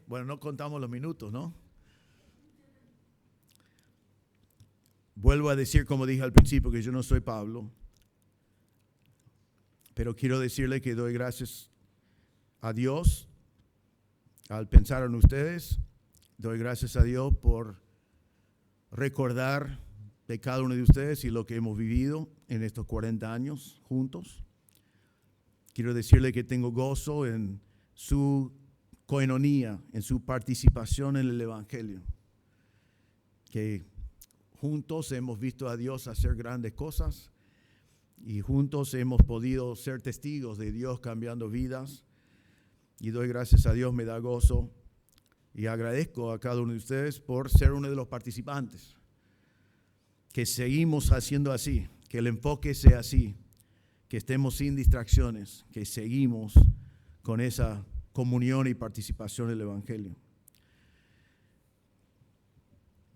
bueno, no contamos los minutos, ¿no? Vuelvo a decir, como dije al principio, que yo no soy Pablo, pero quiero decirle que doy gracias a Dios al pensar en ustedes. Doy gracias a Dios por recordar de cada uno de ustedes y lo que hemos vivido en estos 40 años juntos. Quiero decirle que tengo gozo en su coinonía, en su participación en el Evangelio. Que juntos hemos visto a Dios hacer grandes cosas y juntos hemos podido ser testigos de Dios cambiando vidas. Y doy gracias a Dios, me da gozo y agradezco a cada uno de ustedes por ser uno de los participantes. Que seguimos haciendo así, que el enfoque sea así, que estemos sin distracciones, que seguimos con esa comunión y participación en el Evangelio.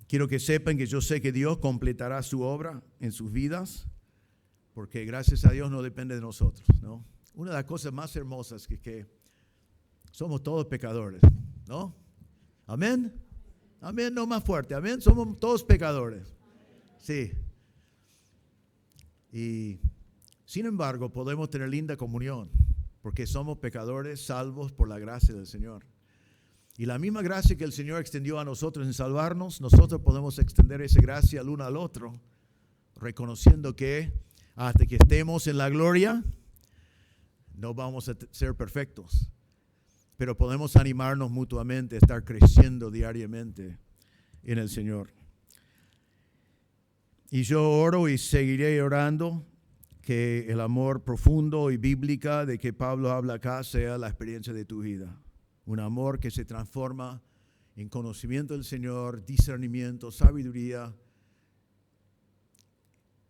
Quiero que sepan que yo sé que Dios completará su obra en sus vidas, porque gracias a Dios no depende de nosotros, ¿no? Una de las cosas más hermosas que Somos todos pecadores, ¿no? Amén. Amén, no más fuerte. Amén, somos todos pecadores. Sí. Y sin embargo, podemos tener linda comunión, porque somos pecadores salvos por la gracia del Señor. Y la misma gracia que el Señor extendió a nosotros en salvarnos, nosotros podemos extender esa gracia al uno al otro, reconociendo que hasta que estemos en la gloria, no vamos a ser perfectos, pero podemos animarnos mutuamente a estar creciendo diariamente en el Señor. Y yo oro y seguiré orando que el amor profundo y bíblica de que Pablo habla acá sea la experiencia de tu vida. Un amor que se transforma en conocimiento del Señor, discernimiento, sabiduría,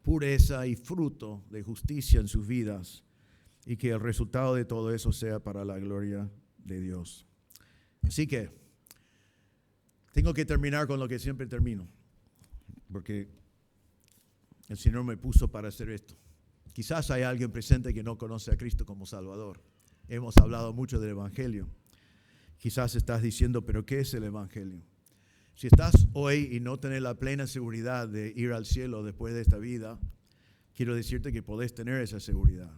pureza y fruto de justicia en sus vidas. Y que el resultado de todo eso sea para la gloria de Dios. Así que tengo que terminar con lo que siempre termino, porque el Señor me puso para hacer esto. Quizás hay alguien presente que no conoce a Cristo como Salvador. Hemos hablado mucho del Evangelio. Quizás estás diciendo, ¿pero qué es el Evangelio? Si estás hoy y no tenés la plena seguridad de ir al cielo después de esta vida, quiero decirte que podés tener esa seguridad.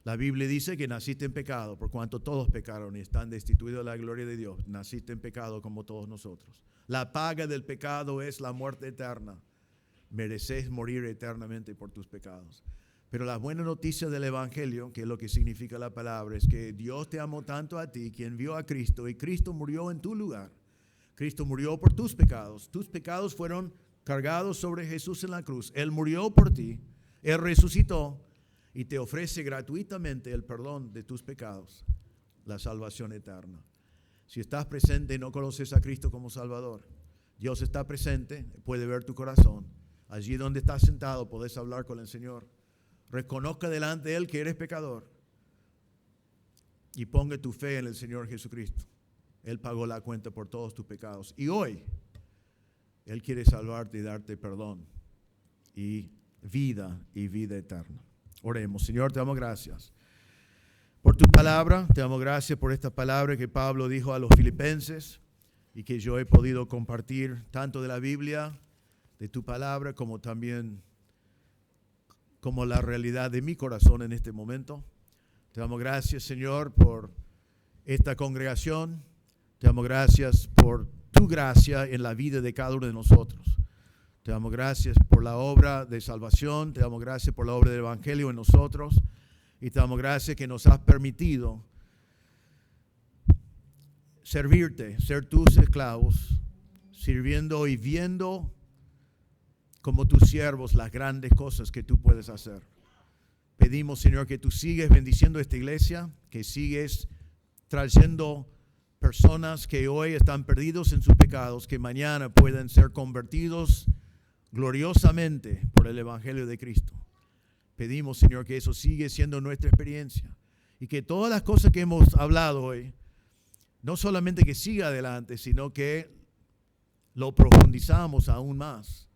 La Biblia dice que naciste en pecado, por cuanto todos pecaron y están destituidos de la gloria de Dios. Naciste en pecado como todos nosotros. La paga del pecado es la muerte eterna. Mereces morir eternamente por tus pecados. Pero la buena noticia del Evangelio, que es lo que significa la palabra, es que Dios te amó tanto a ti, quien vio a Cristo, y Cristo murió en tu lugar. Cristo murió por tus pecados. Tus pecados fueron cargados sobre Jesús en la cruz. Él murió por ti. Él resucitó. Y te ofrece gratuitamente el perdón de tus pecados, la salvación eterna. Si estás presente y no conoces a Cristo como Salvador, Dios está presente, puede ver tu corazón. Allí donde estás sentado podés hablar con el Señor. Reconozca delante de Él que eres pecador y ponga tu fe en el Señor Jesucristo. Él pagó la cuenta por todos tus pecados. Y hoy Él quiere salvarte y darte perdón y vida eterna. Oremos. Señor, te damos gracias por tu palabra. Te damos gracias por esta palabra que Pablo dijo a los filipenses y que yo he podido compartir tanto de la Biblia, de tu palabra, como también como la realidad de mi corazón en este momento. Te damos gracias, Señor, por esta congregación. Te damos gracias por tu gracia en la vida de cada uno de nosotros. Te damos gracias por la obra de salvación, te damos gracias por la obra del Evangelio en nosotros y te damos gracias que nos has permitido servirte, ser tus esclavos, sirviendo y viendo como tus siervos las grandes cosas que tú puedes hacer. Pedimos, Señor, que tú sigues bendiciendo esta iglesia, que sigues trayendo personas que hoy están perdidos en sus pecados, que mañana pueden ser convertidos gloriosamente por el Evangelio de Cristo. Pedimos, Señor, que eso sigue siendo nuestra experiencia y que todas las cosas que hemos hablado hoy, no solamente que siga adelante, sino que lo profundizamos aún más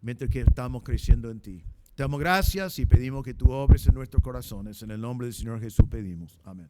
mientras que estamos creciendo en ti. Te damos gracias y pedimos que tú obres en nuestros corazones. En el nombre del Señor Jesús pedimos. Amén.